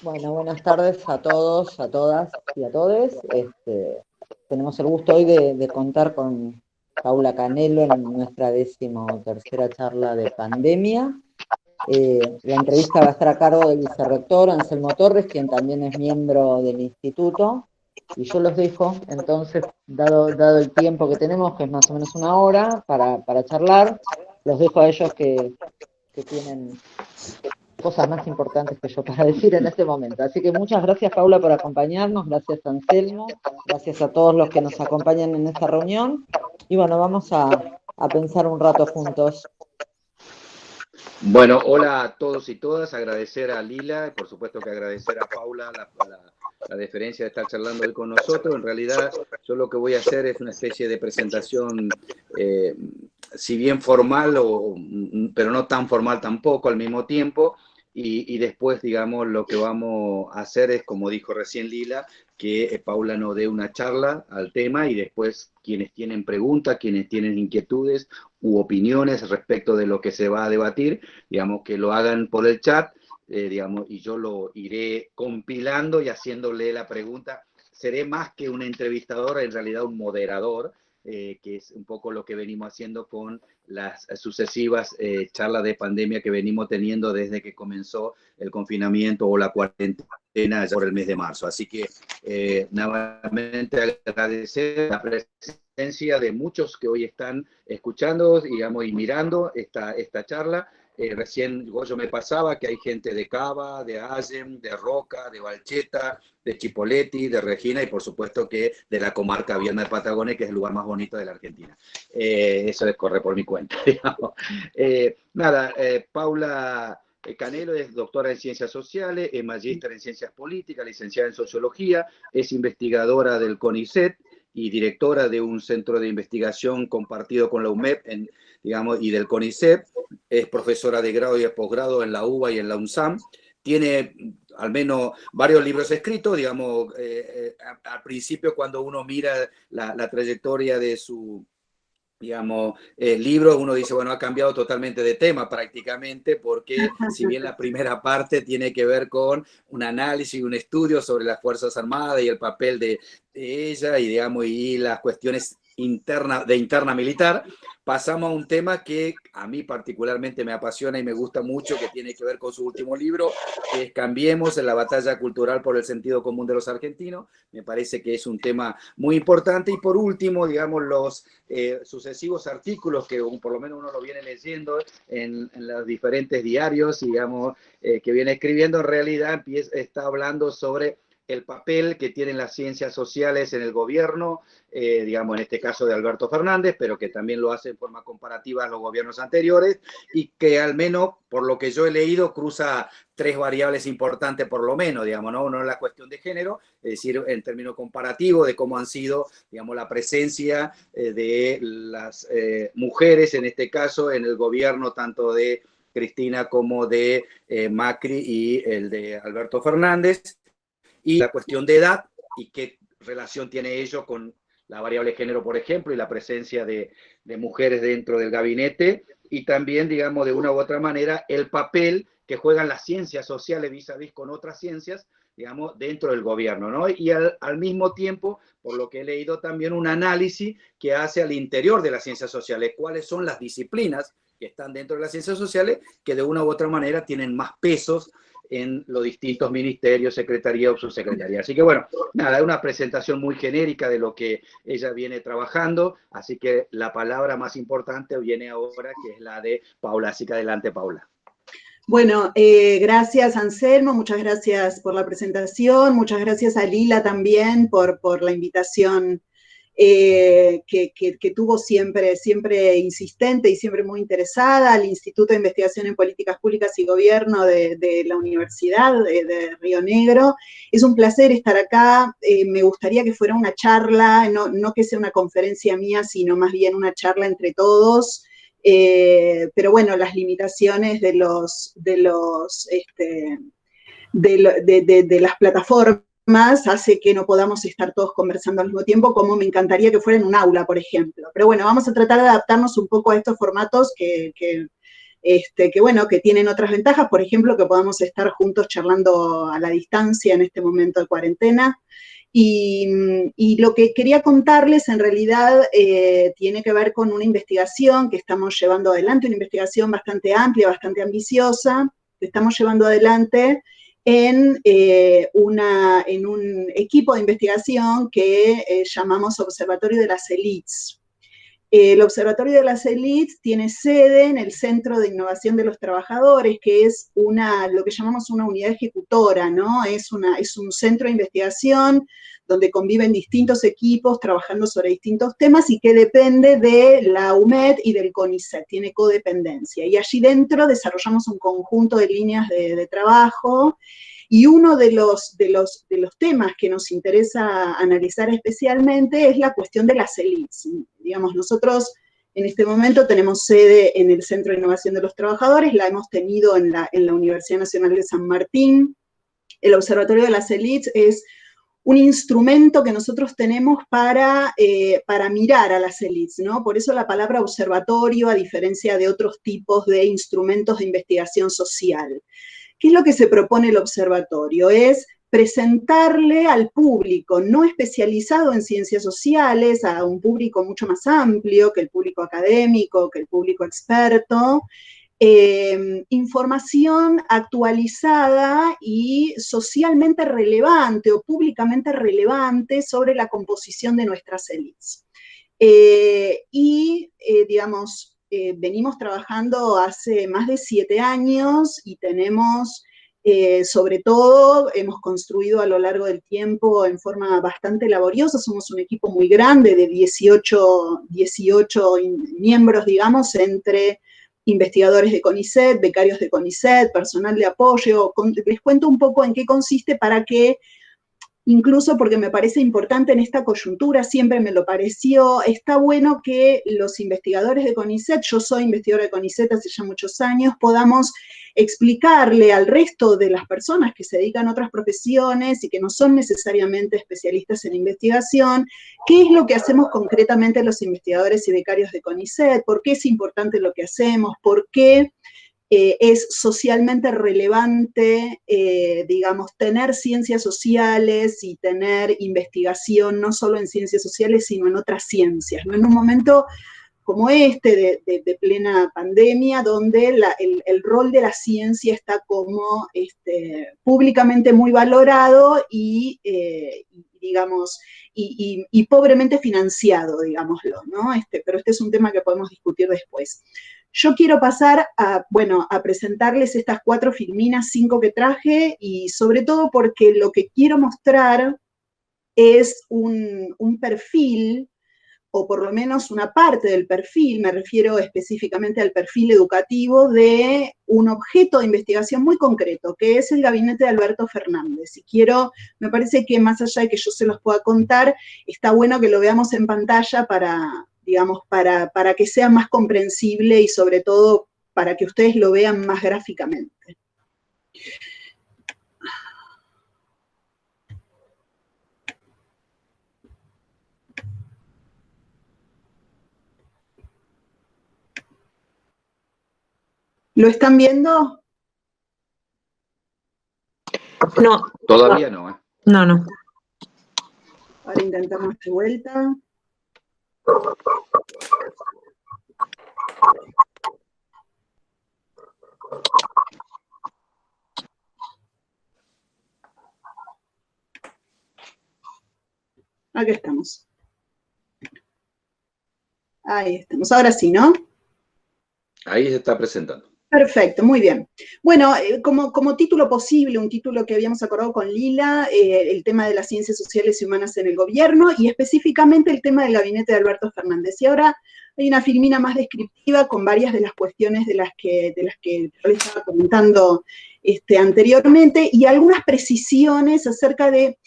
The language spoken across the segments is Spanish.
Bueno, buenas tardes a todos, a todas y a todes. Tenemos el gusto hoy de contar con Paula Canelo en nuestra 13ª charla de pandemia. La entrevista va a estar a cargo del vicerrector Anselmo Torres, quien también es miembro del instituto. Y yo los dejo, entonces, dado el tiempo que tenemos, que es más o menos una hora para charlar, los dejo a ellos que tienen cosas más importantes que yo para decir en este momento. Así que muchas gracias, Paula, por acompañarnos, gracias, Anselmo, gracias a todos los que nos acompañan en esta reunión. Y bueno, vamos a pensar un rato juntos. Bueno, hola a todos y todas, agradecer a Lila, por supuesto que agradecer a Paula la deferencia de estar charlando hoy con nosotros. En realidad, yo lo que voy a hacer es una especie de presentación, si bien formal, pero no tan formal tampoco al mismo tiempo, y después, digamos, lo que vamos a hacer es, como dijo recién Lila, que Paula nos dé una charla al tema y después quienes tienen preguntas, quienes tienen inquietudes u opiniones respecto de lo que se va a debatir, digamos, que lo hagan por el chat, digamos, y yo lo iré compilando y haciéndole la pregunta. Seré más que un entrevistador, en realidad un moderador, que es un poco lo que venimos haciendo con las sucesivas charlas de pandemia que venimos teniendo desde que comenzó el confinamiento o la cuarentena ya por el mes de marzo. Así que nuevamente agradecer la presencia de muchos que hoy están escuchando, digamos, y mirando esta charla. Recién yo me pasaba que hay gente de Cava, de Allen, de Roca, de Valcheta, de Chipoleti, de Regina y por supuesto que de la comarca Viana de Patagones, que es el lugar más bonito de la Argentina. Eso les corre por mi cuenta, digamos. Nada, Paula Canelo es doctora en Ciencias Sociales, es magíster en Ciencias Políticas, licenciada en Sociología, es investigadora del CONICET y directora de un centro de investigación compartido con la UMEP digamos, y del CONICET. Es profesora de grado y de posgrado en la UBA y en la UNSAM. Tiene al menos varios libros escritos, digamos, al principio cuando uno mira la trayectoria de su, digamos, libro, uno dice, bueno, ha cambiado totalmente de tema prácticamente, porque si bien la primera parte tiene que ver con un análisis, un estudio sobre las Fuerzas Armadas y el papel de ella, y digamos, y las cuestiones interna militar, pasamos a un tema que a mí particularmente me apasiona y me gusta mucho, que tiene que ver con su último libro, que es Cambiemos en la batalla cultural por el sentido común de los argentinos. Me parece que es un tema muy importante. Y por último, digamos, los sucesivos artículos que por lo menos uno lo viene leyendo en los diferentes diarios, digamos, que viene escribiendo, en realidad está hablando sobre el papel que tienen las ciencias sociales en el gobierno, digamos, en este caso de Alberto Fernández, pero que también lo hace en forma comparativa a los gobiernos anteriores, y que al menos, por lo que yo he leído, cruza tres variables importantes por lo menos, digamos, ¿no? Uno es la cuestión de género, es decir, en términos comparativos de cómo han sido, digamos, la presencia de las mujeres, en este caso, en el gobierno tanto de Cristina como de Macri y el de Alberto Fernández, y la cuestión de edad y qué relación tiene ello con la variable género, por ejemplo, y la presencia de mujeres dentro del gabinete, y también, digamos, de una u otra manera, el papel que juegan las ciencias sociales vis a vis con otras ciencias, digamos, dentro del gobierno, ¿no? Y al mismo tiempo, por lo que he leído también, un análisis que hace al interior de las ciencias sociales, cuáles son las disciplinas que están dentro de las ciencias sociales que de una u otra manera tienen más pesos en los distintos ministerios, secretaría o subsecretaría. Así que bueno, nada, es una presentación muy genérica de lo que ella viene trabajando, así que la palabra más importante viene ahora, que es la de Paula. Así que adelante, Paula. Bueno, gracias Anselmo, muchas gracias por la presentación, muchas gracias a Lila también por la invitación que tuvo siempre insistente y siempre muy interesada, al Instituto de Investigación en Políticas Públicas y Gobierno de la Universidad de Río Negro. Es un placer estar acá, me gustaría que fuera una charla, no que sea una conferencia mía, sino más bien una charla entre todos. Pero bueno, las limitaciones de las plataformas hace que no podamos estar todos conversando al mismo tiempo, como me encantaría que fuera en un aula, por ejemplo. Pero bueno, vamos a tratar de adaptarnos un poco a estos formatos que que bueno, que tienen otras ventajas, por ejemplo, que podamos estar juntos charlando a la distancia en este momento de cuarentena. Y lo que quería contarles en realidad tiene que ver con una investigación que estamos llevando adelante, una investigación bastante amplia, bastante ambiciosa, que estamos llevando adelante en un equipo de investigación que llamamos Observatorio de las Elites. El Observatorio de las Elites tiene sede en el Centro de Innovación de los Trabajadores, que es lo que llamamos una unidad ejecutora, ¿no? Es un centro de investigación donde conviven distintos equipos trabajando sobre distintos temas y que depende de la UMED y del CONICET, tiene codependencia. Y allí dentro desarrollamos un conjunto de líneas de trabajo. Y uno de los temas que nos interesa analizar especialmente es la cuestión de las élites. Digamos, nosotros en este momento tenemos sede en el Centro de Innovación de los Trabajadores, la hemos tenido en la Universidad Nacional de San Martín. El Observatorio de las Élites es un instrumento que nosotros tenemos para mirar a las élites, ¿no? Por eso la palabra observatorio, a diferencia de otros tipos de instrumentos de investigación social. ¿Qué es lo que se propone el observatorio? Es presentarle al público no especializado en ciencias sociales, a un público mucho más amplio que el público académico, que el público experto, información actualizada y socialmente relevante o públicamente relevante sobre la composición de nuestras élites. Digamos, venimos trabajando hace más de 7 años y tenemos, sobre todo, hemos construido a lo largo del tiempo en forma bastante laboriosa, somos un equipo muy grande de 18 miembros, digamos, entre investigadores de CONICET, becarios de CONICET, personal de apoyo. Les cuento un poco en qué consiste para que, incluso porque me parece importante en esta coyuntura, siempre me lo pareció, está bueno que los investigadores de CONICET, yo soy investigadora de CONICET hace ya muchos años, podamos explicarle al resto de las personas que se dedican a otras profesiones y que no son necesariamente especialistas en investigación, qué es lo que hacemos concretamente los investigadores y becarios de CONICET, por qué es importante lo que hacemos, por qué es socialmente relevante, digamos, tener ciencias sociales y tener investigación no solo en ciencias sociales, sino en otras ciencias, ¿no? En un momento como este, de plena pandemia, donde el rol de la ciencia está como públicamente muy valorado y digamos, y pobremente financiado, digámoslo, ¿no? Pero este es un tema que podemos discutir después. Yo quiero pasar a presentarles estas 4 filminas, 5 que traje, y sobre todo porque lo que quiero mostrar es un perfil, o por lo menos una parte del perfil, me refiero específicamente al perfil educativo de un objeto de investigación muy concreto, que es el gabinete de Alberto Fernández. Y me parece que más allá de que yo se los pueda contar, está bueno que lo veamos en pantalla digamos, para que sea más comprensible y sobre todo para que ustedes lo vean más gráficamente. ¿Lo están viendo? No. Todavía no, ¿eh? No. Ahora intentamos de vuelta. Aquí estamos. Ahí estamos. Ahora sí, ¿no? Ahí se está presentando. Perfecto, muy bien. Bueno, como título posible, un título que habíamos acordado con Lila, el tema de las ciencias sociales y humanas en el gobierno, y específicamente el tema del gabinete de Alberto Fernández. Y ahora hay una filmina más descriptiva con varias de las cuestiones de las que yo les estaba comentando anteriormente, y algunas precisiones acerca de,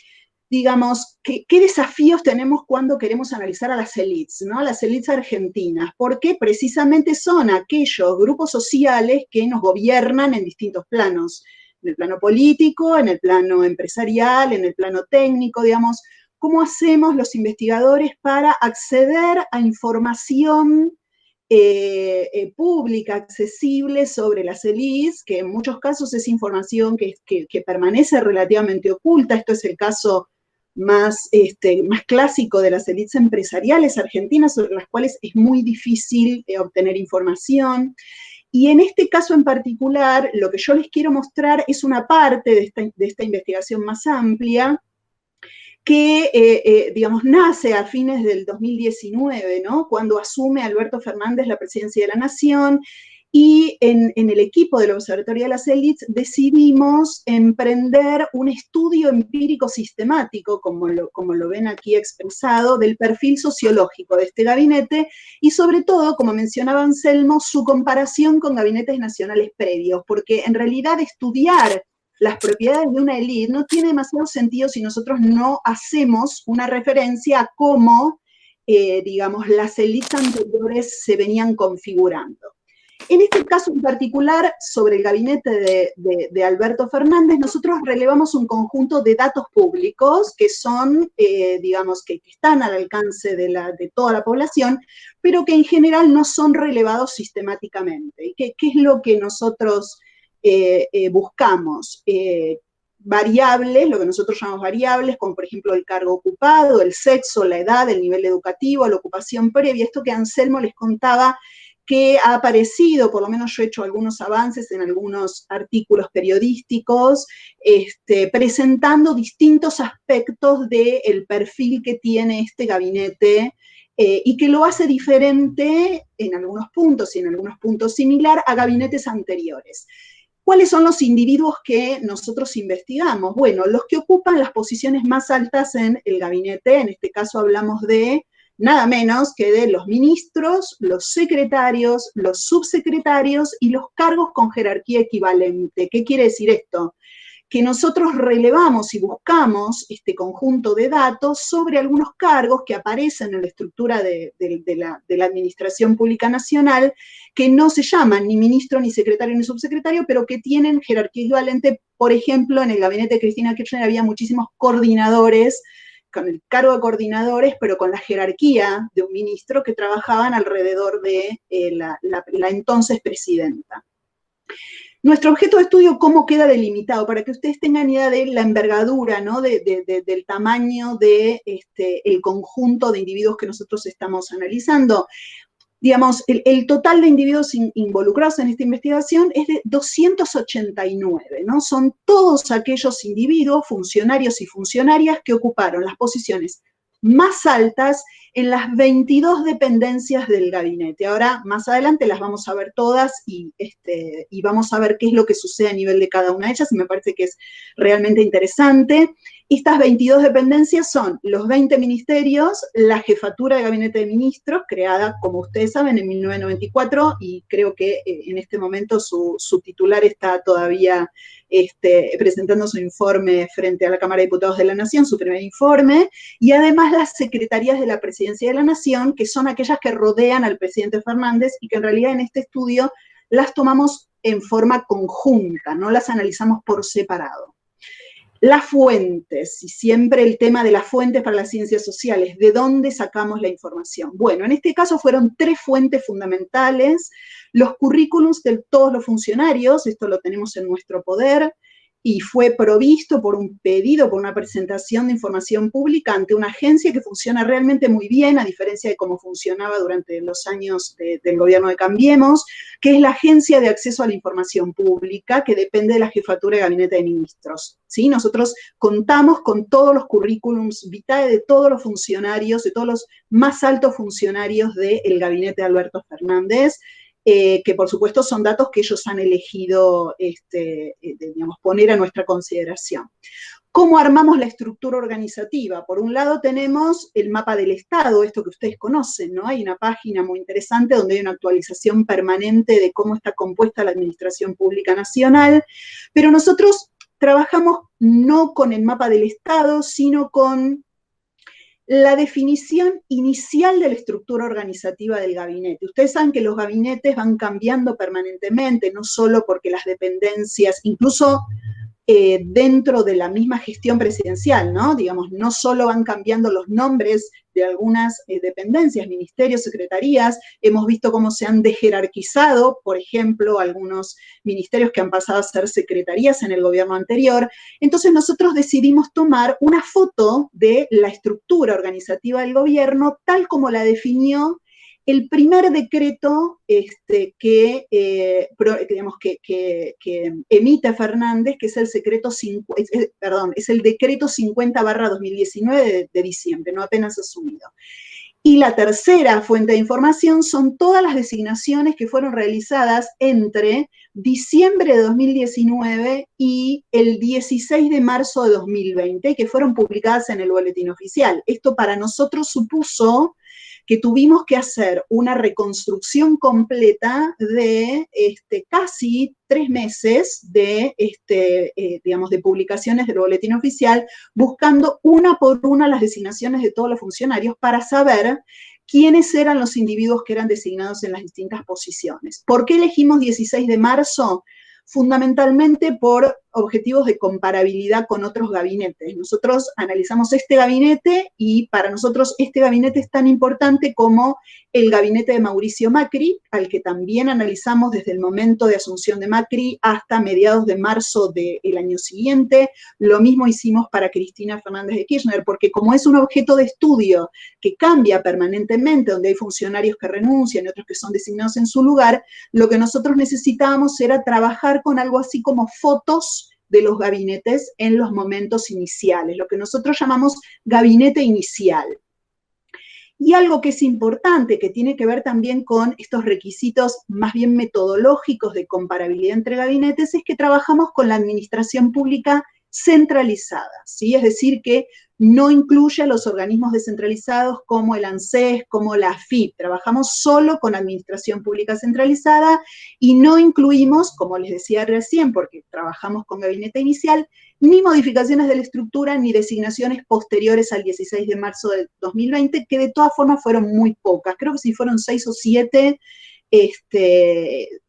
digamos, ¿qué desafíos tenemos cuando queremos analizar a las élites, ¿no? Las élites argentinas, porque precisamente son aquellos grupos sociales que nos gobiernan en distintos planos, en el plano político, en el plano empresarial, en el plano técnico, digamos. ¿Cómo hacemos los investigadores para acceder a información pública, accesible sobre las ELIs, que en muchos casos es información que permanece relativamente oculta. Esto es el caso más clásico de las élites empresariales argentinas, sobre las cuales es muy difícil obtener información. Y en este caso en particular, lo que yo les quiero mostrar es una parte de esta investigación más amplia, que, digamos, nace a fines del 2019, ¿no? Cuando asume Alberto Fernández la presidencia de la Nación, y en el equipo del Observatorio de las Élites decidimos emprender un estudio empírico sistemático, como lo ven aquí expresado, del perfil sociológico de este gabinete, y sobre todo, como mencionaba Anselmo, su comparación con gabinetes nacionales previos, porque en realidad estudiar las propiedades de una élite no tiene demasiado sentido si nosotros no hacemos una referencia a cómo, digamos, las élites anteriores se venían configurando. En este caso en particular, sobre el gabinete de Alberto Fernández, nosotros relevamos un conjunto de datos públicos que son, digamos, que están al alcance de toda la población, pero que en general no son relevados sistemáticamente. ¿Qué es lo que nosotros buscamos? Variables, lo que nosotros llamamos variables, como por ejemplo el cargo ocupado, el sexo, la edad, el nivel educativo, la ocupación previa, esto que Anselmo les contaba, que ha aparecido, por lo menos yo he hecho algunos avances en algunos artículos periodísticos, presentando distintos aspectos del perfil que tiene este gabinete, y que lo hace diferente en algunos puntos y en algunos puntos similar a gabinetes anteriores. ¿Cuáles son los individuos que nosotros investigamos? Bueno, los que ocupan las posiciones más altas en el gabinete, en este caso hablamos de nada menos que de los ministros, los secretarios, los subsecretarios y los cargos con jerarquía equivalente. ¿Qué quiere decir esto? Que nosotros relevamos y buscamos este conjunto de datos sobre algunos cargos que aparecen en la estructura de la Administración Pública Nacional, que no se llaman ni ministro, ni secretario, ni subsecretario, pero que tienen jerarquía equivalente. Por ejemplo, en el gabinete de Cristina Kirchner había muchísimos coordinadores, con el cargo de coordinadores, pero con la jerarquía de un ministro, que trabajaban alrededor de la entonces presidenta. Nuestro objeto de estudio, ¿cómo queda delimitado? Para que ustedes tengan idea de la envergadura, ¿no? Del tamaño del conjunto de individuos que nosotros estamos analizando. Digamos, el total de individuos involucrados en esta investigación es de 289, ¿no? Son todos aquellos individuos, funcionarios y funcionarias que ocuparon las posiciones más altas en las 22 dependencias del gabinete. Ahora, más adelante las vamos a ver todas y vamos a ver qué es lo que sucede a nivel de cada una de ellas, y me parece que es realmente interesante. Estas 22 dependencias son los 20 ministerios, la jefatura de gabinete de ministros, creada, como ustedes saben, en 1994, y creo que en este momento su titular está todavía presentando su informe frente a la Cámara de Diputados de la Nación, su primer informe, y además las secretarías de la Presidencia de la Nación, que son aquellas que rodean al presidente Fernández, y que en realidad en este estudio las tomamos en forma conjunta, no las analizamos por separado. Las fuentes, y siempre el tema de las fuentes para las ciencias sociales, ¿de dónde sacamos la información? Bueno, en este caso fueron 3 fuentes fundamentales: los currículums de todos los funcionarios, esto lo tenemos en nuestro poder, y fue provisto por un pedido, por una presentación de información pública ante una agencia que funciona realmente muy bien, a diferencia de cómo funcionaba durante los años del gobierno de Cambiemos, que es la Agencia de Acceso a la Información Pública, que depende de la Jefatura de Gabinete de Ministros, ¿sí? Nosotros contamos con todos los currículums vitae de todos los funcionarios, de todos los más altos funcionarios del gabinete de Alberto Fernández, que por supuesto son datos que ellos han elegido, digamos, poner a nuestra consideración. ¿Cómo armamos la estructura organizativa? Por un lado tenemos el mapa del Estado, esto que ustedes conocen, ¿no? Hay una página muy interesante donde hay una actualización permanente de cómo está compuesta la Administración Pública Nacional, pero nosotros trabajamos no con el mapa del Estado, sino con la definición inicial de la estructura organizativa del gabinete. Ustedes saben que los gabinetes van cambiando permanentemente, no solo porque las dependencias, incluso dentro de la misma gestión presidencial, ¿no? Digamos, no solo van cambiando los nombres de algunas dependencias, ministerios, secretarías, hemos visto cómo se han dejerarquizado, por ejemplo, algunos ministerios que han pasado a ser secretarías en el gobierno anterior. Entonces nosotros decidimos tomar una foto de la estructura organizativa del gobierno tal como la definió el primer decreto que emite Fernández, que es el es el decreto 50/2019 de diciembre, no apenas asumido. Y la tercera fuente de información son todas las designaciones que fueron realizadas entre diciembre de 2019 y el 16 de marzo de 2020, que fueron publicadas en el boletín oficial. Esto para nosotros supuso que tuvimos que hacer una reconstrucción completa de casi 3 meses de, digamos, de publicaciones del boletín oficial, buscando una por una las designaciones de todos los funcionarios para saber quiénes eran los individuos que eran designados en las distintas posiciones. ¿Por qué elegimos 16 de marzo? Fundamentalmente por objetivos de comparabilidad con otros gabinetes. Nosotros analizamos este gabinete y para nosotros este gabinete es tan importante como el gabinete de Mauricio Macri, al que también analizamos desde el momento de asunción de Macri hasta mediados de marzo del año siguiente. Lo mismo hicimos para Cristina Fernández de Kirchner, porque como es un objeto de estudio que cambia permanentemente, donde hay funcionarios que renuncian y otros que son designados en su lugar, lo que nosotros necesitábamos era trabajar con algo así como fotos de los gabinetes en los momentos iniciales, lo que nosotros llamamos gabinete inicial. Y algo que es importante, que tiene que ver también con estos requisitos más bien metodológicos de comparabilidad entre gabinetes, es que trabajamos con la administración pública centralizada, ¿sí? Es decir, que no incluye a los organismos descentralizados como el ANSES, como la AFIP. Trabajamos solo con administración pública centralizada y no incluimos, como les decía recién, porque trabajamos con gabinete inicial, ni modificaciones de la estructura ni designaciones posteriores al 16 de marzo del 2020, que de todas formas fueron muy pocas. Creo que si fueron 6 o 7,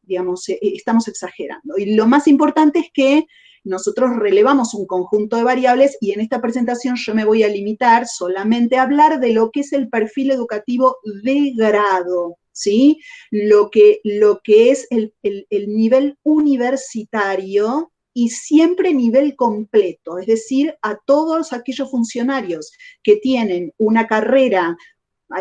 digamos, estamos exagerando. Y lo más importante es que nosotros relevamos un conjunto de variables y en esta presentación yo me voy a limitar solamente a hablar de lo que es el perfil educativo de grado, ¿sí? Lo que es el nivel universitario y siempre nivel completo, es decir, a todos aquellos funcionarios que tienen una carrera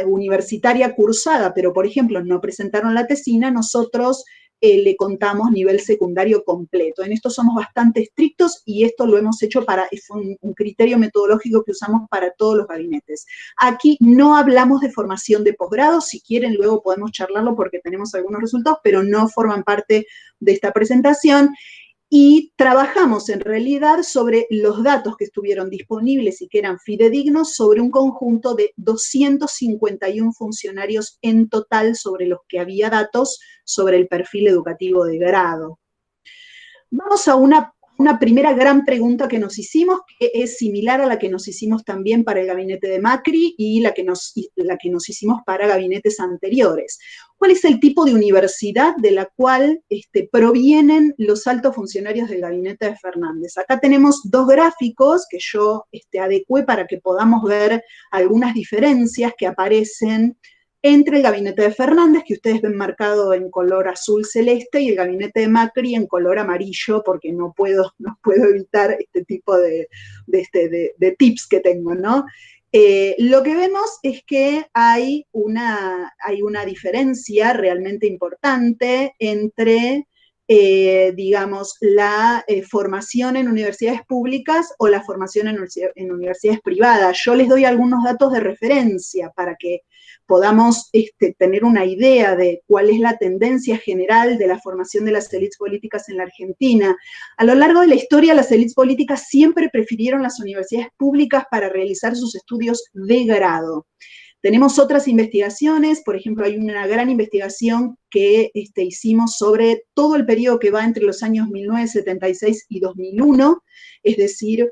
universitaria cursada, pero por ejemplo no presentaron la tesina, nosotros le contamos nivel secundario completo. En esto somos bastante estrictos y esto lo hemos hecho es un criterio metodológico que usamos para todos los gabinetes. Aquí no hablamos de formación de posgrado, si quieren luego podemos charlarlo porque tenemos algunos resultados, pero no forman parte de esta presentación. Y trabajamos en realidad sobre los datos que estuvieron disponibles y que eran fidedignos sobre un conjunto de 251 funcionarios en total sobre los que había datos sobre el perfil educativo de grado. Vamos a una primera gran pregunta que nos hicimos, que es similar a la que nos hicimos también para el gabinete de Macri y la que nos hicimos para gabinetes anteriores. ¿Cuál es el tipo de universidad de la cual provienen los altos funcionarios del gabinete de Fernández? Acá tenemos 2 gráficos que yo adecué para que podamos ver algunas diferencias que aparecen entre el gabinete de Fernández, que ustedes ven marcado en color azul celeste, y el gabinete de Macri en color amarillo, porque no puedo evitar este tipo de tips que tengo, ¿no? Lo que vemos es que hay una diferencia realmente importante entre, digamos, la formación en universidades públicas o la formación en universidades privadas. Yo les doy algunos datos de referencia para que podamos tener una idea de cuál es la tendencia general de la formación de las élites políticas en la Argentina. A lo largo de la historia, las élites políticas siempre prefirieron las universidades públicas para realizar sus estudios de grado. Tenemos otras investigaciones, por ejemplo, hay una gran investigación que hicimos sobre todo el periodo que va entre los años 1976 y 2001, es decir,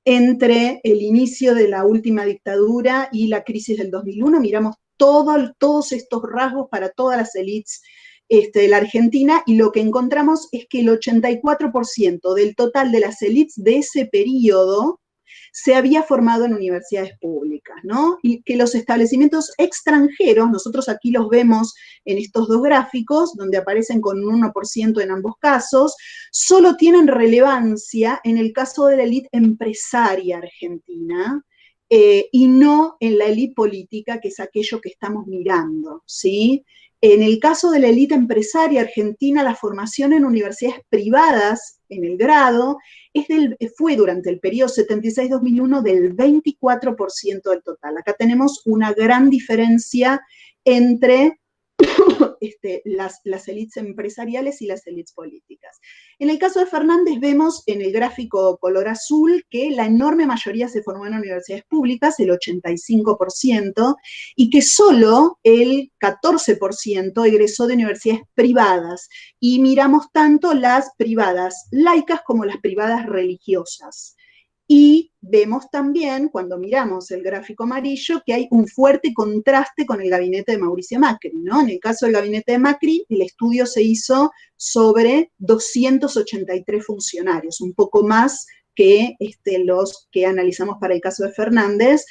entre el inicio de la última dictadura y la crisis del 2001, miramos todos estos rasgos para todas las élites de la Argentina, y lo que encontramos es que el 84% del total de las élites de ese periodo se había formado en universidades públicas, ¿no? Y que los establecimientos extranjeros, nosotros aquí los vemos en estos dos gráficos, donde aparecen con un 1% en ambos casos, solo tienen relevancia en el caso de la élite empresaria argentina, y no en la élite política, que es aquello que estamos mirando, ¿sí? En el caso de la élite empresaria argentina, la formación en universidades privadas en el grado fue durante el periodo 76-2001 del 24% del total. Acá tenemos una gran diferencia entre las élites empresariales y las élites políticas. En el caso de Fernández vemos en el gráfico color azul que la enorme mayoría se formó en universidades públicas, el 85%, y que solo el 14% egresó de universidades privadas, y miramos tanto las privadas laicas como las privadas religiosas. Y vemos también, cuando miramos el gráfico amarillo, que hay un fuerte contraste con el gabinete de Mauricio Macri, ¿no? En el caso del gabinete de Macri, el estudio se hizo sobre 283 funcionarios, un poco más que los que analizamos para el caso de Fernández,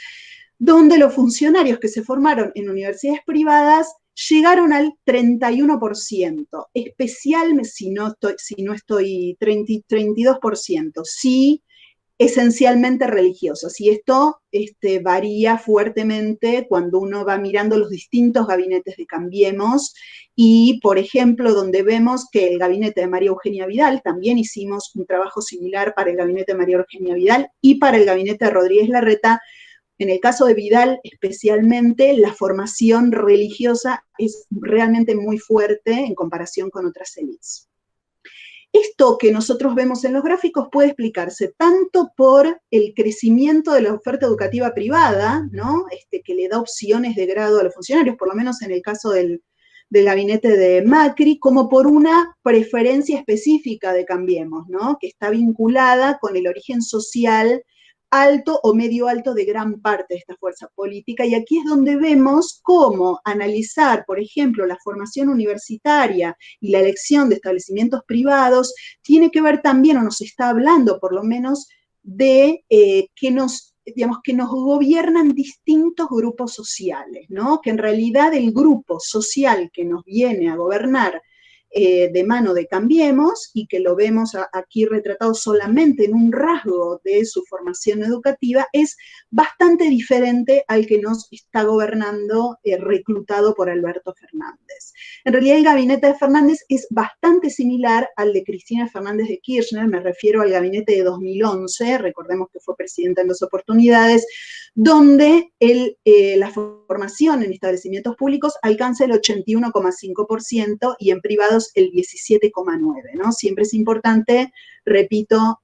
donde los funcionarios que se formaron en universidades privadas llegaron al 31%, especialmente, si no estoy 32%, sí, esencialmente religiosas, y esto varía fuertemente cuando uno va mirando los distintos gabinetes de Cambiemos, y por ejemplo, donde vemos que el gabinete de María Eugenia Vidal, también hicimos un trabajo similar para el gabinete de María Eugenia Vidal y para el gabinete de Rodríguez Larreta. En el caso de Vidal, especialmente, la formación religiosa es realmente muy fuerte en comparación con otras élites. Esto que nosotros vemos en los gráficos puede explicarse tanto por el crecimiento de la oferta educativa privada, ¿no? Que le da opciones de grado a los funcionarios, por lo menos en el caso del gabinete de Macri, como por una preferencia específica de Cambiemos, ¿no? Que está vinculada con el origen social alto o medio alto de gran parte de esta fuerza política, y aquí es donde vemos cómo analizar, por ejemplo, la formación universitaria y la elección de establecimientos privados tiene que ver también, o nos está hablando por lo menos, de que nos gobiernan distintos grupos sociales, ¿no? Que en realidad el grupo social que nos viene a gobernar de mano de Cambiemos, y que lo vemos aquí retratado solamente en un rasgo de su formación educativa, es bastante diferente al que nos está gobernando reclutado por Alberto Fernández. En realidad el gabinete de Fernández es bastante similar al de Cristina Fernández de Kirchner, me refiero al gabinete de 2011, recordemos que fue presidenta en dos oportunidades, donde la formación en establecimientos públicos alcanza el 81,5% y en privados el 17,9%, ¿no? Siempre es importante, repito,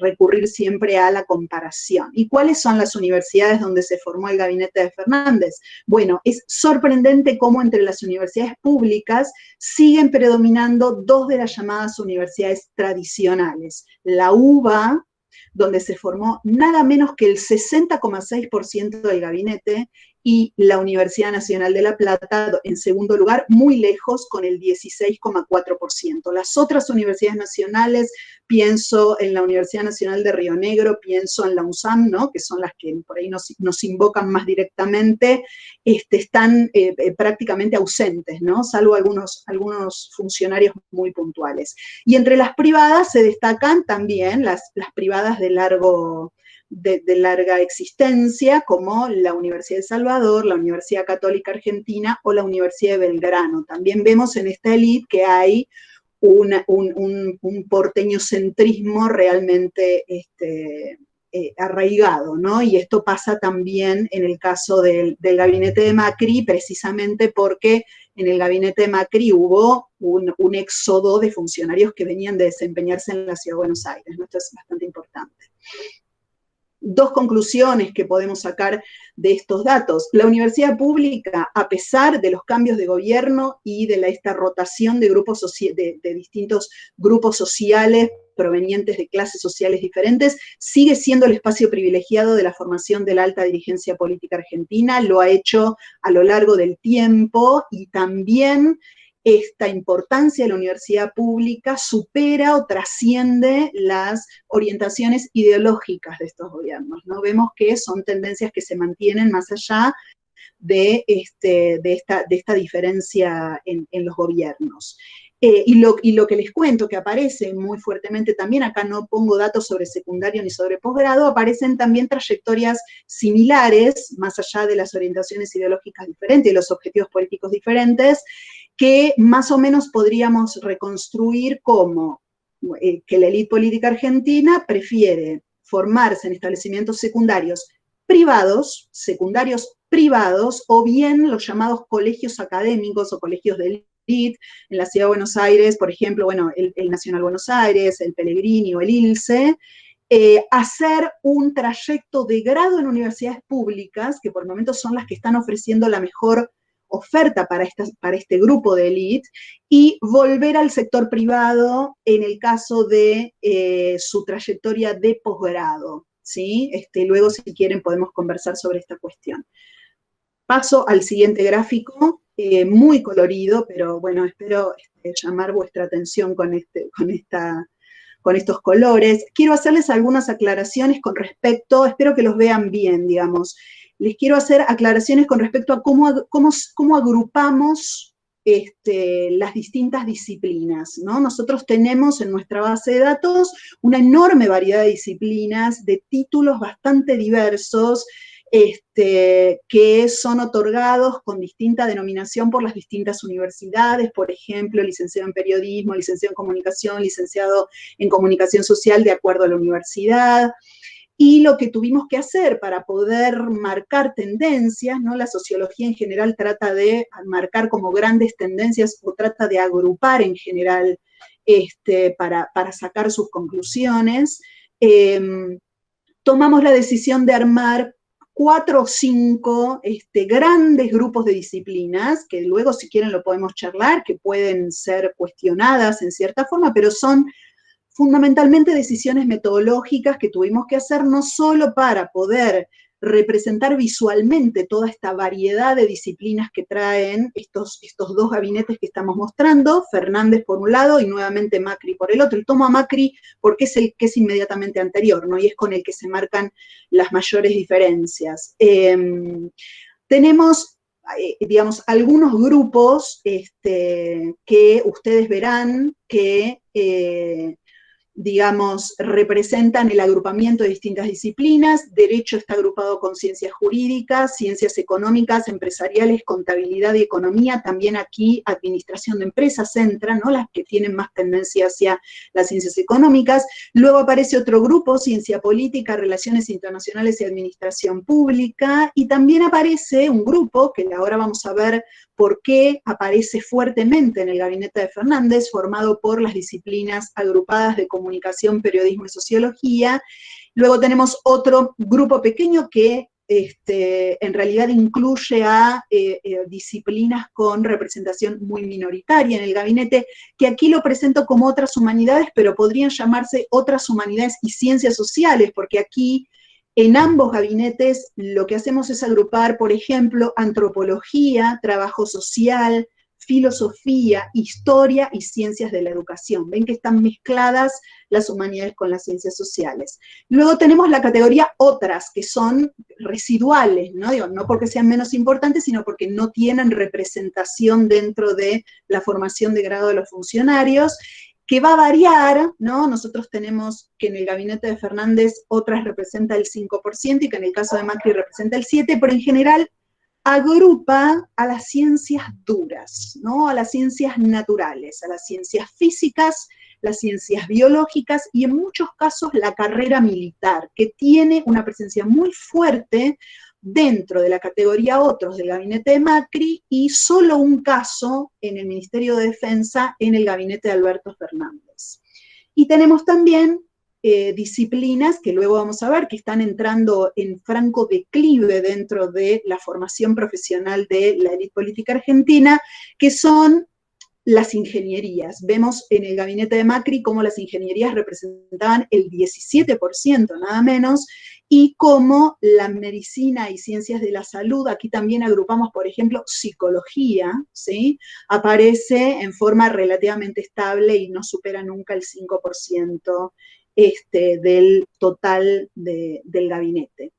recurrir siempre a la comparación. ¿Y cuáles son las universidades donde se formó el gabinete de Fernández? Bueno, es sorprendente cómo entre las universidades públicas siguen predominando dos de las llamadas universidades tradicionales, la UBA, donde se formó nada menos que el 60,6% del gabinete, y la Universidad Nacional de La Plata, en segundo lugar, muy lejos, con el 16,4%. Las otras universidades nacionales, pienso en la Universidad Nacional de Río Negro, pienso en la UNSAM, ¿no? Que son las que por ahí nos invocan más directamente, están prácticamente ausentes, ¿no? Salvo algunos funcionarios muy puntuales. Y entre las privadas se destacan también las privadas de larga existencia, como la Universidad de Salvador, la Universidad Católica Argentina o la Universidad de Belgrano. También vemos en esta élite que hay un porteñocentrismo realmente arraigado, ¿no? Y esto pasa también en el caso del gabinete de Macri, precisamente porque en el gabinete de Macri hubo un éxodo de funcionarios que venían de desempeñarse en la Ciudad de Buenos Aires, ¿no? Esto es bastante importante. Dos conclusiones que podemos sacar de estos datos. La universidad pública, a pesar de los cambios de gobierno y de esta rotación de distintos grupos sociales provenientes de clases sociales diferentes, sigue siendo el espacio privilegiado de la formación de la alta dirigencia política argentina, lo ha hecho a lo largo del tiempo, y también esta importancia de la universidad pública supera o trasciende las orientaciones ideológicas de estos gobiernos, ¿no? Vemos que son tendencias que se mantienen más allá de esta diferencia en los gobiernos. Y lo que les cuento, que aparece muy fuertemente también, acá no pongo datos sobre secundario ni sobre posgrado, aparecen también trayectorias similares, más allá de las orientaciones ideológicas diferentes y los objetivos políticos diferentes, que más o menos podríamos reconstruir como que la élite política argentina prefiere formarse en establecimientos secundarios privados, o bien los llamados colegios académicos o colegios de élite. En la Ciudad de Buenos Aires, por ejemplo, bueno, el Nacional Buenos Aires, el Pellegrini o el ILSE, hacer un trayecto de grado en universidades públicas, que por el momento son las que están ofreciendo la mejor oferta para este grupo de élite, y volver al sector privado en el caso de su trayectoria de posgrado, ¿sí? Luego, si quieren, podemos conversar sobre esta cuestión. Paso al siguiente gráfico, muy colorido, pero bueno, espero llamar vuestra atención con estos colores. Quiero hacerles algunas aclaraciones con respecto, espero que los vean bien, digamos. Les quiero hacer aclaraciones con respecto a cómo agrupamos las distintas disciplinas, ¿no? Nosotros tenemos en nuestra base de datos una enorme variedad de disciplinas, de títulos bastante diversos, que son otorgados con distinta denominación por las distintas universidades, por ejemplo, licenciado en periodismo, licenciado en comunicación, licenciado en comunicación social, de acuerdo a la universidad. Y lo que tuvimos que hacer para poder marcar tendencias, ¿no? La sociología en general trata de marcar como grandes tendencias, o trata de agrupar en general para sacar sus conclusiones. Tomamos la decisión de armar 4 o 5 grandes grupos de disciplinas, que luego, si quieren, lo podemos charlar, que pueden ser cuestionadas en cierta forma, pero son fundamentalmente decisiones metodológicas que tuvimos que hacer no solo para poder representar visualmente toda esta variedad de disciplinas que traen estos dos gabinetes que estamos mostrando, Fernández por un lado y nuevamente Macri por el otro. Y tomo a Macri porque es el que es inmediatamente anterior, ¿no? Y es con el que se marcan las mayores diferencias. Tenemos, digamos, algunos grupos que ustedes verán que digamos, representan el agrupamiento de distintas disciplinas. Derecho está agrupado con ciencias jurídicas, ciencias económicas, empresariales, contabilidad y economía. También aquí administración de empresas entra, ¿no? Las que tienen más tendencia hacia las ciencias económicas. Luego aparece otro grupo, ciencia política, relaciones internacionales y administración pública. Y también aparece un grupo, que ahora vamos a ver por qué aparece fuertemente en el gabinete de Fernández, formado por las disciplinas agrupadas de comunicación, periodismo y sociología. Luego tenemos otro grupo pequeño que en realidad incluye a disciplinas con representación muy minoritaria en el gabinete, que aquí lo presento como otras humanidades, pero podrían llamarse otras humanidades y ciencias sociales, porque aquí en ambos gabinetes lo que hacemos es agrupar, por ejemplo, antropología, trabajo social, filosofía, historia y ciencias de la educación. Ven que están mezcladas las humanidades con las ciencias sociales. Luego tenemos la categoría otras, que son residuales, ¿no? Digo, no porque sean menos importantes, sino porque no tienen representación dentro de la formación de grado de los funcionarios, que va a variar, ¿no? Nosotros tenemos que en el gabinete de Fernández otras representa el 5% y que en el caso de Macri representa el 7%, pero en general agrupa a las ciencias duras, ¿no? A las ciencias naturales, a las ciencias físicas, las ciencias biológicas y en muchos casos la carrera militar, que tiene una presencia muy fuerte dentro de la categoría otros del gabinete de Macri, y solo un caso en el Ministerio de Defensa en el gabinete de Alberto Fernández. Y tenemos también disciplinas que luego vamos a ver que están entrando en franco declive dentro de la formación profesional de la élite política argentina, que son las ingenierías. Vemos en el gabinete de Macri cómo las ingenierías representaban el 17%, nada menos, y cómo la medicina y ciencias de la salud, aquí también agrupamos, por ejemplo, psicología, ¿sí? Aparece en forma relativamente estable y no supera nunca el 5% del total del gabinete.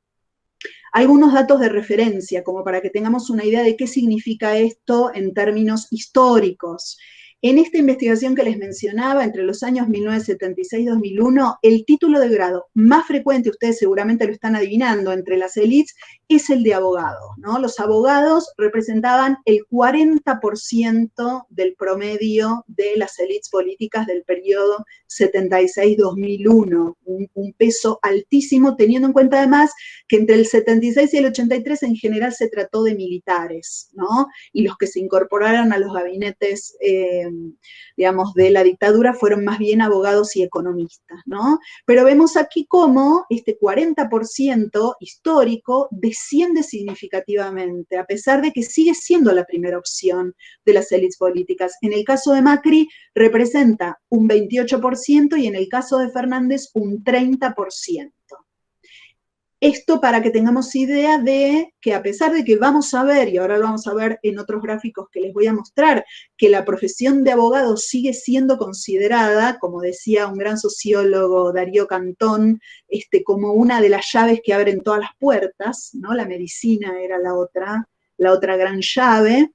Algunos datos de referencia, como para que tengamos una idea de qué significa esto en términos históricos. En esta investigación que les mencionaba, entre los años 1976 y 2001, el título de grado más frecuente, ustedes seguramente lo están adivinando, entre las élites, es el de abogado, ¿no? Los abogados representaban el 40% del promedio de las élites políticas del periodo 76-2001, un peso altísimo, teniendo en cuenta además que entre el 76 y el 83 en general se trató de militares, ¿no? Y los que se incorporaron a los gabinetes, digamos, de la dictadura fueron más bien abogados y economistas, ¿no? Pero vemos aquí cómo este 40% histórico desciende significativamente, a pesar de que sigue siendo la primera opción de las élites políticas. En el caso de Macri representa un 28% y en el caso de Fernández un 30%. Esto para que tengamos idea de que a pesar de que vamos a ver, y ahora lo vamos a ver en otros gráficos que les voy a mostrar, que la profesión de abogado sigue siendo considerada, como decía un gran sociólogo, Darío Cantón, como una de las llaves que abren todas las puertas, ¿no? La medicina era la otra gran llave.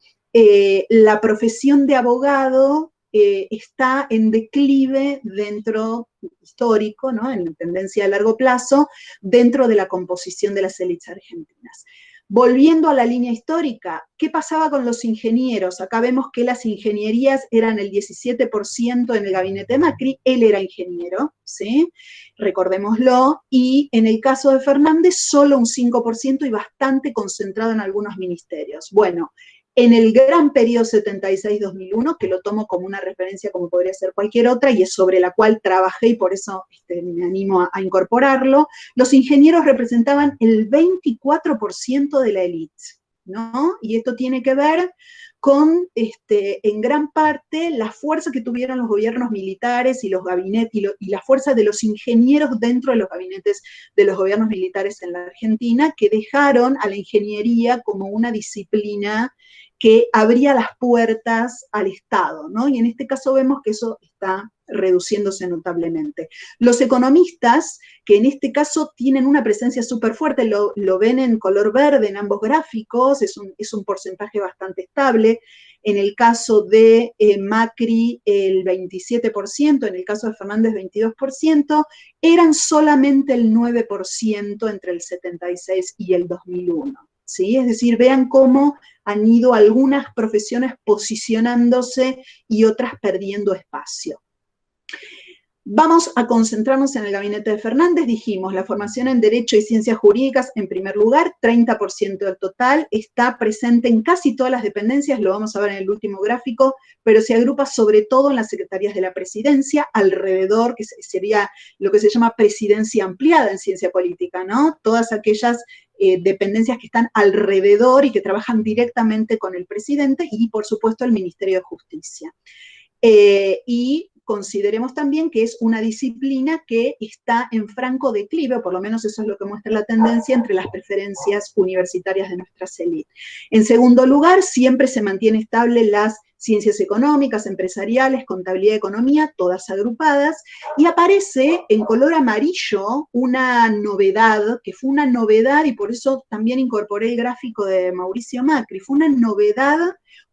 La profesión de abogado está en declive dentro histórico, ¿no? En tendencia a largo plazo, dentro de la composición de las élites argentinas. Volviendo a la línea histórica, ¿qué pasaba con los ingenieros? Acá vemos que las ingenierías eran el 17% en el gabinete de Macri, él era ingeniero, ¿sí? Recordémoslo, y en el caso de Fernández solo un 5% y bastante concentrado en algunos ministerios. Bueno, en el gran periodo 76-2001, que lo tomo como una referencia como podría ser cualquier otra, y es sobre la cual trabajé y por eso me animo a incorporarlo, los ingenieros representaban el 24% de la élite, ¿no? Y esto tiene que ver con, en gran parte, la fuerza que tuvieron los gobiernos militares y los gabinetes, y la fuerza de los ingenieros dentro de los gabinetes de los gobiernos militares en la Argentina, que dejaron a la ingeniería como una disciplina que abría las puertas al Estado, ¿no? Y en este caso vemos que eso está reduciéndose notablemente. Los economistas, que en este caso tienen una presencia súper fuerte, lo ven en color verde en ambos gráficos, es un porcentaje bastante estable. En el caso de Macri, el 27%, en el caso de Fernández, 22%, eran solamente el 9% entre el 76 y el 2001. ¿Sí? Es decir, vean cómo han ido algunas profesiones posicionándose y otras perdiendo espacio. Vamos a concentrarnos en el gabinete de Fernández. Dijimos, la formación en Derecho y Ciencias Jurídicas, en primer lugar, 30% del total, está presente en casi todas las dependencias, lo vamos a ver en el último gráfico, pero se agrupa sobre todo en las secretarías de la presidencia, alrededor, que sería lo que se llama presidencia ampliada en ciencia política, ¿no? Todas aquellas dependencias que están alrededor y que trabajan directamente con el presidente y, por supuesto, el Ministerio de Justicia. Y consideremos también que es una disciplina que está en franco declive, o por lo menos eso es lo que muestra la tendencia entre las preferencias universitarias de nuestras élites. En segundo lugar, siempre se mantiene estable las ciencias económicas, empresariales, contabilidad y economía, todas agrupadas, y aparece en color amarillo una novedad, que fue una novedad, y por eso también incorporé el gráfico de Mauricio Macri, fue una novedad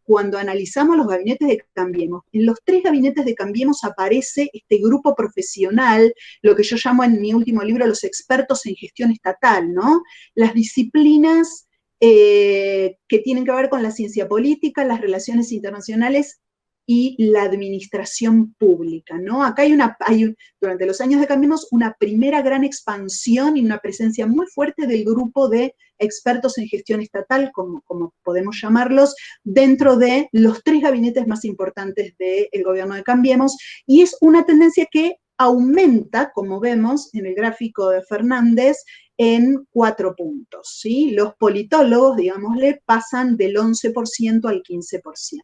cuando analizamos los gabinetes de Cambiemos. En los 3 gabinetes de Cambiemos aparece este grupo profesional, lo que yo llamo en mi último libro los expertos en gestión estatal, ¿no? Las disciplinas que tienen que ver con la ciencia política, las relaciones internacionales y la administración pública, ¿no? Acá durante los años de Cambiemos, una primera gran expansión y una presencia muy fuerte del grupo de expertos en gestión estatal, como podemos llamarlos, dentro de los 3 gabinetes más importantes del gobierno de Cambiemos, y es una tendencia que aumenta, como vemos en el gráfico de Fernández, en 4 puntos, ¿sí? Los politólogos, digámosle, pasan del 11% al 15%.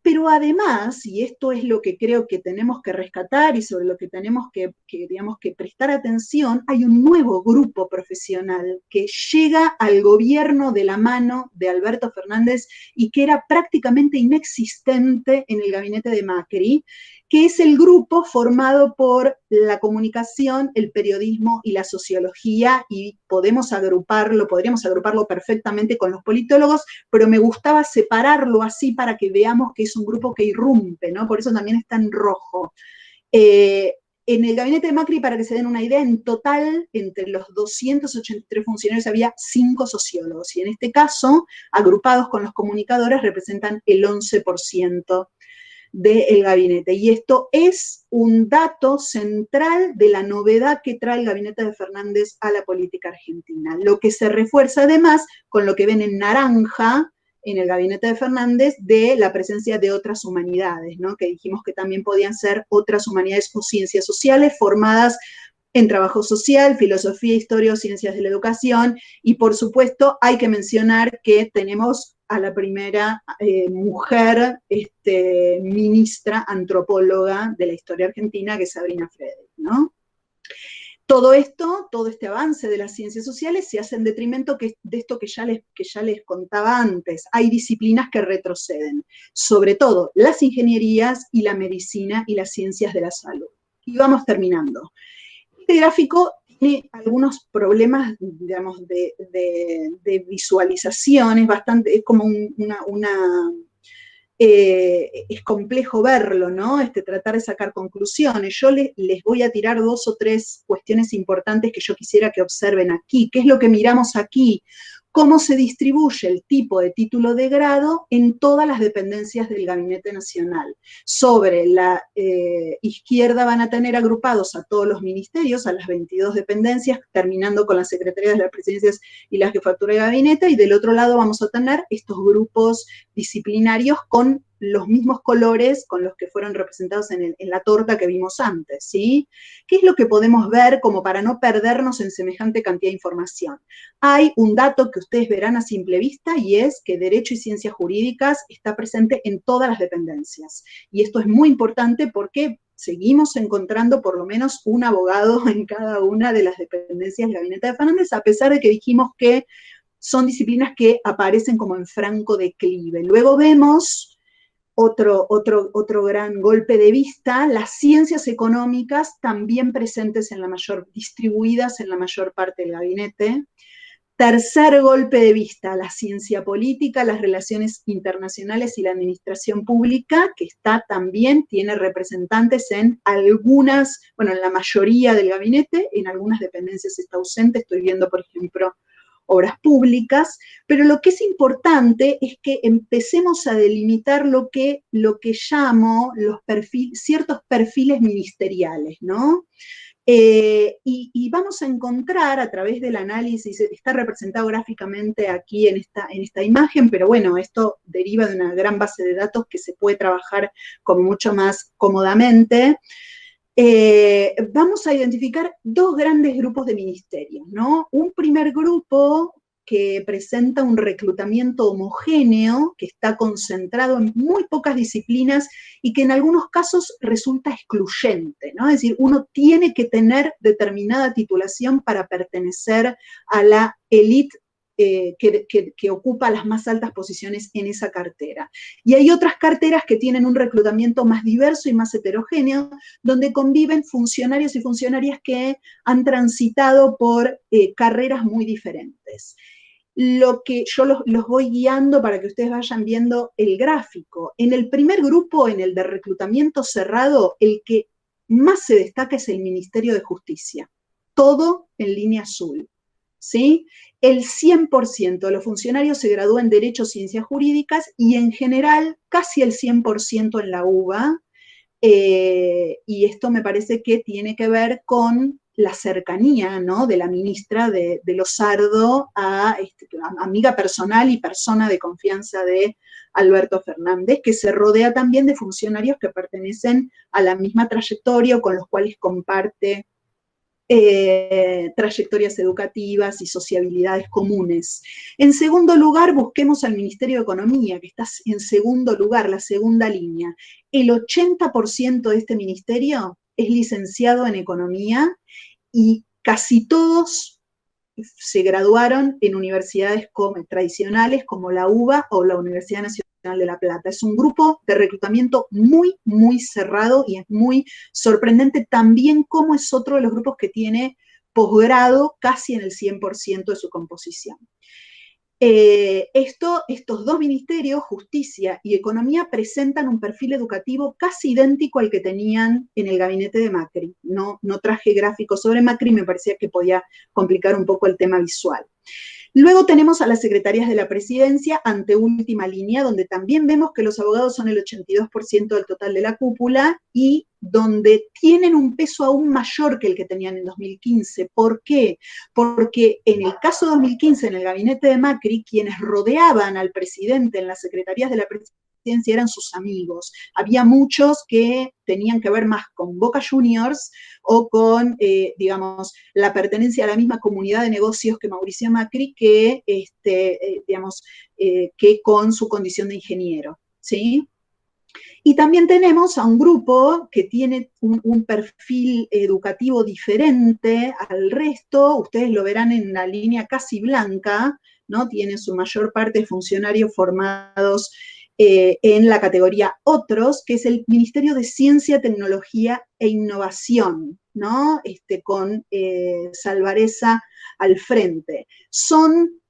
Pero además, y esto es lo que creo que tenemos que rescatar y sobre lo que tenemos digamos, que prestar atención, hay un nuevo grupo profesional que llega al gobierno de la mano de Alberto Fernández y que era prácticamente inexistente en el gabinete de Macri, que es el grupo formado por la comunicación, el periodismo y la sociología, y podríamos agruparlo perfectamente con los politólogos, pero me gustaba separarlo así para que veamos que es un grupo que irrumpe, ¿no? Por eso también está en rojo. En el gabinete de Macri, para que se den una idea, en total, entre los 283 funcionarios había 5 sociólogos, y en este caso, agrupados con los comunicadores, representan el 11% del gabinete. Y esto es un dato central de la novedad que trae el gabinete de Fernández a la política argentina, lo que se refuerza además con lo que ven en naranja en el gabinete de Fernández de la presencia de otras humanidades, ¿no? Que dijimos que también podían ser otras humanidades o ciencias sociales formadas en trabajo social, filosofía, historia o ciencias de la educación, y por supuesto hay que mencionar que tenemos a la primera mujer ministra antropóloga de la historia argentina, que es Sabrina Frederick, ¿no? Todo esto, todo este avance de las ciencias sociales se hace en detrimento de esto que ya les contaba antes. Hay disciplinas que retroceden, sobre todo las ingenierías y la medicina y las ciencias de la salud. Y vamos terminando. Este gráfico tiene algunos problemas, digamos, de visualización, es como es complejo verlo, ¿no? Tratar de sacar conclusiones. Yo les voy a tirar 2 o 3 cuestiones importantes que yo quisiera que observen aquí. ¿Qué es lo que miramos aquí? Cómo se distribuye el tipo de título de grado en todas las dependencias del Gabinete Nacional. Sobre la izquierda van a tener agrupados a todos los ministerios, a las 22 dependencias, terminando con las secretarías de las presidencias y la jefatura de gabinete, y del otro lado vamos a tener estos grupos disciplinarios con los mismos colores con los que fueron representados en la torta que vimos antes, ¿sí? ¿Qué es lo que podemos ver como para no perdernos en semejante cantidad de información? Hay un dato que ustedes verán a simple vista, y es que Derecho y Ciencias Jurídicas está presente en todas las dependencias. Y esto es muy importante porque seguimos encontrando por lo menos un abogado en cada una de las dependencias del Gabinete de Fernández, a pesar de que dijimos que son disciplinas que aparecen como en franco declive. Luego vemos otro gran golpe de vista, las ciencias económicas también presentes distribuidas en la mayor parte del gabinete. Tercer golpe de vista, la ciencia política, las relaciones internacionales y la administración pública, que tiene representantes en algunas, bueno, en la mayoría del gabinete, en algunas dependencias está ausente, estoy viendo, por ejemplo, obras públicas, pero lo que es importante es que empecemos a delimitar lo que llamo ciertos perfiles ministeriales, ¿no? Y vamos a encontrar a través del análisis, está representado gráficamente aquí en esta imagen, pero bueno, esto deriva de una gran base de datos que se puede trabajar como mucho más cómodamente. Vamos a identificar 2 grandes grupos de ministerios, ¿no? Un primer grupo que presenta un reclutamiento homogéneo, que está concentrado en muy pocas disciplinas y que en algunos casos resulta excluyente, ¿no? Es decir, uno tiene que tener determinada titulación para pertenecer a la élite que ocupa las más altas posiciones en esa cartera. Y hay otras carteras que tienen un reclutamiento más diverso y más heterogéneo, donde conviven funcionarios y funcionarias que han transitado por carreras muy diferentes. Lo que yo los voy guiando para que ustedes vayan viendo el gráfico. En el primer grupo, en el de reclutamiento cerrado, el que más se destaca es el Ministerio de Justicia, todo en línea azul, ¿sí? El 100% de los funcionarios se gradúa en Derecho, Ciencias Jurídicas, y en general casi el 100% en la UBA, y esto me parece que tiene que ver con la cercanía, ¿no?, de la ministra de Losardo a amiga personal y persona de confianza de Alberto Fernández, que se rodea también de funcionarios que pertenecen a la misma trayectoria o con los cuales comparte trayectorias educativas y sociabilidades comunes. En segundo lugar, busquemos al Ministerio de Economía, que está en segundo lugar, la segunda línea. El 80% de este ministerio es licenciado en Economía y casi todos se graduaron en universidades tradicionales como la UBA o la Universidad Nacional de La Plata. Es un grupo de reclutamiento muy, muy cerrado y es muy sorprendente también cómo es otro de los grupos que tiene posgrado casi en el 100% de su composición. Estos dos ministerios, Justicia y Economía, presentan un perfil educativo casi idéntico al que tenían en el gabinete de Macri. No traje gráficos sobre Macri, me parecía que podía complicar un poco el tema visual. Luego tenemos a las secretarías de la presidencia, anteúltima línea, donde también vemos que los abogados son el 82% del total de la cúpula y donde tienen un peso aún mayor que el que tenían en 2015. ¿Por qué? Porque en el caso 2015, en el gabinete de Macri, quienes rodeaban al presidente en las secretarías de la presidencia eran sus amigos. Había muchos que tenían que ver más con Boca Juniors o con, digamos, la pertenencia a la misma comunidad de negocios que Mauricio Macri que, que con su condición de ingeniero, ¿sí? Y también tenemos a un grupo que tiene un perfil educativo diferente al resto, ustedes lo verán en la línea casi blanca, ¿no? Tiene su mayor parte de funcionarios formados en la categoría Otros, que es el Ministerio de Ciencia, Tecnología e Innovación, ¿no? Con Salvareza al frente. Son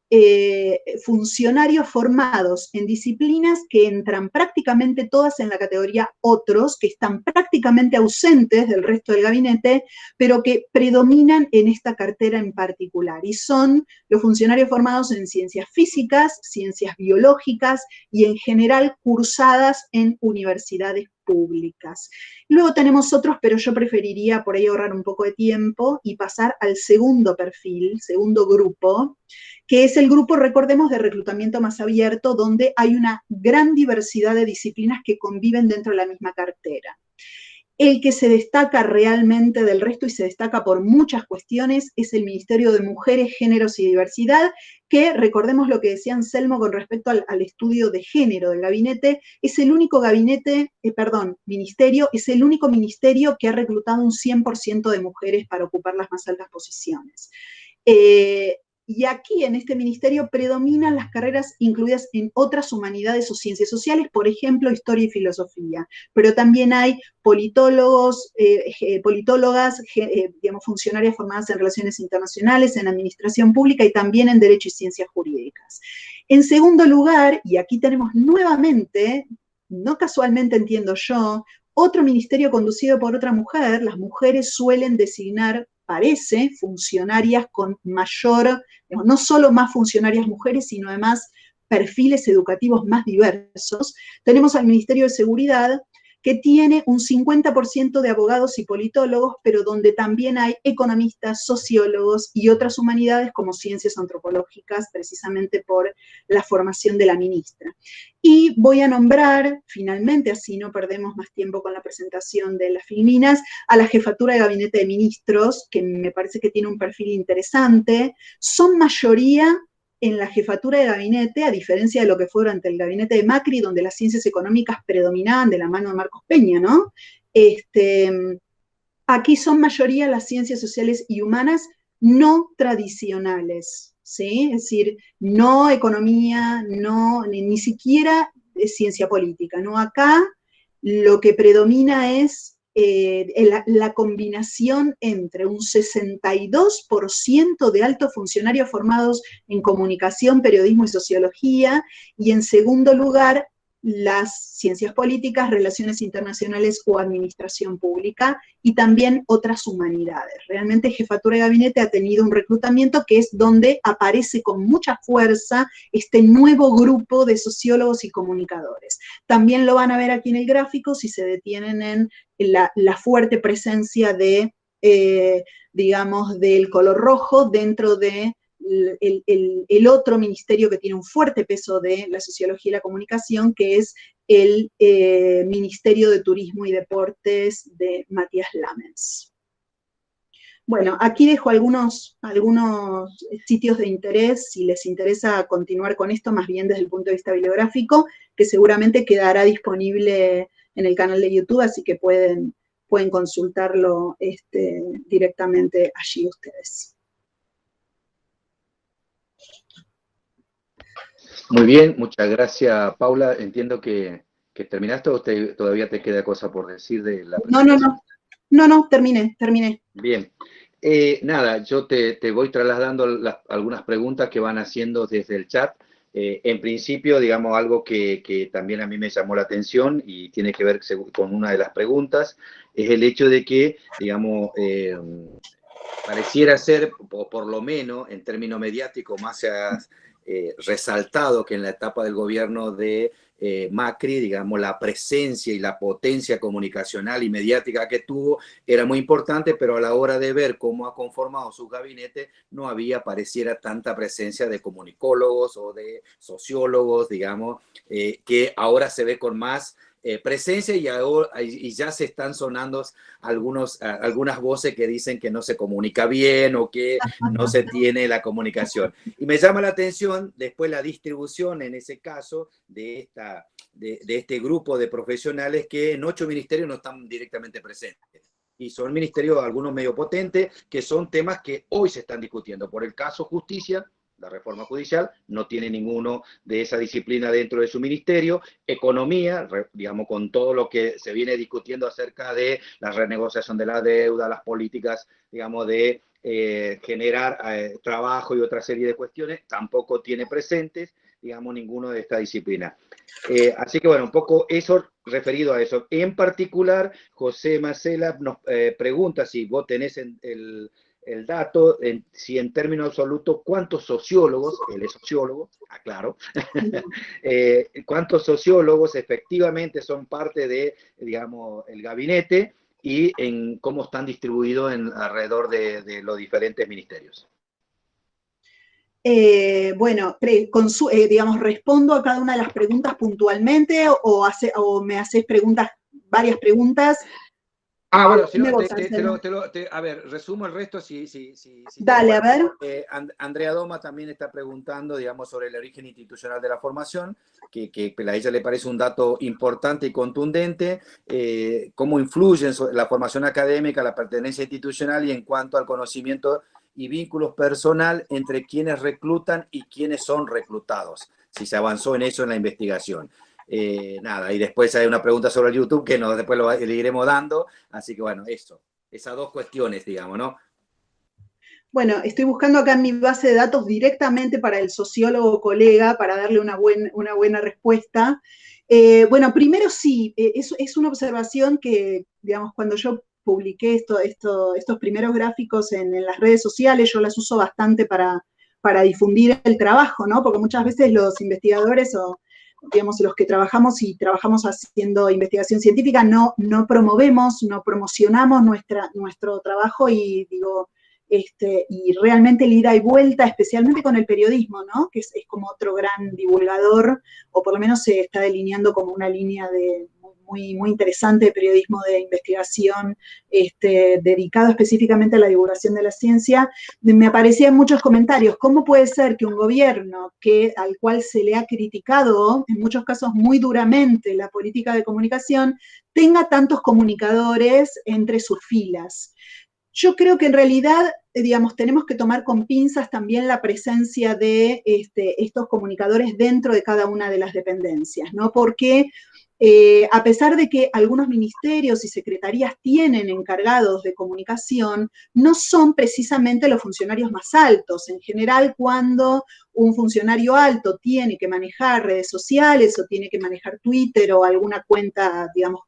funcionarios formados en disciplinas que entran prácticamente todas en la categoría Otros, que están prácticamente ausentes del resto del gabinete, pero que predominan en esta cartera en particular. Y son los funcionarios formados en ciencias físicas, ciencias biológicas y en general cursadas en universidades públicas. Luego tenemos otros, pero yo preferiría por ahí ahorrar un poco de tiempo y pasar al segundo perfil, segundo grupo, que es el grupo, recordemos, de reclutamiento más abierto, donde hay una gran diversidad de disciplinas que conviven dentro de la misma cartera. El que se destaca realmente del resto y se destaca por muchas cuestiones es el Ministerio de Mujeres, Géneros y Diversidad, que, recordemos lo que decía Anselmo con respecto al estudio de género del gabinete, es el único ministerio, es el único ministerio que ha reclutado un 100% de mujeres para ocupar las más altas posiciones. Y aquí en este ministerio predominan las carreras incluidas en otras humanidades o ciencias sociales, por ejemplo, historia y filosofía, pero también hay politólogos, politólogas, digamos, funcionarias formadas en relaciones internacionales, en administración pública y también en derecho y ciencias jurídicas. En segundo lugar, y aquí tenemos nuevamente, no casualmente entiendo yo, otro ministerio conducido por otra mujer. Las mujeres suelen designar, parece, funcionarias con mayor, digamos, no solo más funcionarias mujeres, sino además perfiles educativos más diversos. Tenemos al Ministerio de Seguridad, que tiene un 50% de abogados y politólogos, pero donde también hay economistas, sociólogos y otras humanidades como ciencias antropológicas, precisamente por la formación de la ministra. Y voy a nombrar, finalmente, así no perdemos más tiempo con la presentación de las filminas, a la Jefatura de Gabinete de Ministros, que me parece que tiene un perfil interesante. Son mayoría en la jefatura de gabinete, a diferencia de lo que fue durante el gabinete de Macri, donde las ciencias económicas predominaban de la mano de Marcos Peña, ¿no? Aquí son mayoría las ciencias sociales y humanas no tradicionales, ¿sí? Es decir, no economía, ni siquiera ciencia política, ¿no? Acá lo que predomina es la combinación entre un 62% de altos funcionarios formados en comunicación, periodismo y sociología, y en segundo lugar, las ciencias políticas, relaciones internacionales o administración pública, y también otras humanidades. Realmente Jefatura de Gabinete ha tenido un reclutamiento que es donde aparece con mucha fuerza este nuevo grupo de sociólogos y comunicadores. También lo van a ver aquí en el gráfico si se detienen en la fuerte presencia de, digamos, del color rojo dentro de el otro ministerio que tiene un fuerte peso de la sociología y la comunicación, que es el Ministerio de Turismo y Deportes de Matías Lamens. Bueno, aquí dejo algunos sitios de interés, si les interesa continuar con esto, más bien desde el punto de vista bibliográfico, que seguramente quedará disponible en el canal de YouTube, así que pueden consultarlo directamente allí ustedes. Muy bien, muchas gracias, Paula. Entiendo que terminaste o todavía te queda cosa por decir de la presentación. No, terminé. Bien. Nada, yo te voy trasladando algunas preguntas que van haciendo desde el chat. En principio, digamos, algo que también a mí me llamó la atención y tiene que ver con una de las preguntas, es el hecho de que, digamos, pareciera ser, o por lo menos en términos mediáticos, más se ha resaltado que en la etapa del gobierno de Macri, digamos, la presencia y la potencia comunicacional y mediática que tuvo era muy importante, pero a la hora de ver cómo ha conformado su gabinete, no había, pareciera, tanta presencia de comunicólogos o de sociólogos, digamos, que ahora se ve con más presencia y ya se están sonando algunas voces que dicen que no se comunica bien o que no se tiene la comunicación. Y me llama la atención después la distribución, en ese caso, de este grupo de profesionales que en 8 ministerios no están directamente presentes. Y son ministerios, algunos medio potentes, que son temas que hoy se están discutiendo. Por el caso justicia, la reforma judicial, no tiene ninguno de esa disciplina dentro de su ministerio. Economía, digamos, con todo lo que se viene discutiendo acerca de la renegociación de la deuda, las políticas, digamos, de generar trabajo y otra serie de cuestiones, tampoco tiene presentes, digamos, ninguno de esta disciplina. Así que, bueno, un poco eso referido a eso. En particular, José Marcela nos pregunta si vos tenés el dato, si en términos absolutos, ¿cuántos sociólogos, él es sociólogo, aclaro, cuántos sociólogos efectivamente son parte de, digamos, el gabinete y en cómo están distribuidos alrededor de los diferentes ministerios? Bueno, digamos, ¿respondo a cada una de las preguntas puntualmente o me haces varias preguntas? Bueno, si no, a ver, resumo el resto si Dale, a ver. Andrea Doma también está preguntando, digamos, sobre el origen institucional de la formación, que a ella le parece un dato importante y contundente, cómo influye en la formación académica, la pertenencia institucional y en cuanto al conocimiento y vínculos personal entre quienes reclutan y quienes son reclutados, si se avanzó en eso en la investigación. Nada, y después hay una pregunta sobre el YouTube que después le iremos dando, así que bueno, esas dos cuestiones, digamos, ¿no? Bueno, estoy buscando acá en mi base de datos directamente para el sociólogo colega para darle una buena respuesta. Bueno, primero sí, es una observación que, digamos, cuando yo publiqué estos primeros gráficos en las redes sociales, yo las uso bastante para difundir el trabajo, ¿no? Porque muchas veces los investigadores o digamos, los que trabajamos haciendo investigación científica, no promovemos, no promocionamos nuestro trabajo y digo, y realmente el ida y vuelta, especialmente con el periodismo, ¿no? Que es como otro gran divulgador, o por lo menos se está delineando como una línea muy interesante de periodismo de investigación, dedicado específicamente a la divulgación de la ciencia. Me aparecían muchos comentarios. ¿Cómo puede ser que un gobierno al cual se le ha criticado, en muchos casos muy duramente, la política de comunicación, tenga tantos comunicadores entre sus filas? Yo creo que en realidad, digamos, tenemos que tomar con pinzas también la presencia de estos comunicadores dentro de cada una de las dependencias, ¿no? Porque a pesar de que algunos ministerios y secretarías tienen encargados de comunicación, no son precisamente los funcionarios más altos. En general, cuando un funcionario alto tiene que manejar redes sociales o tiene que manejar Twitter o alguna cuenta, digamos,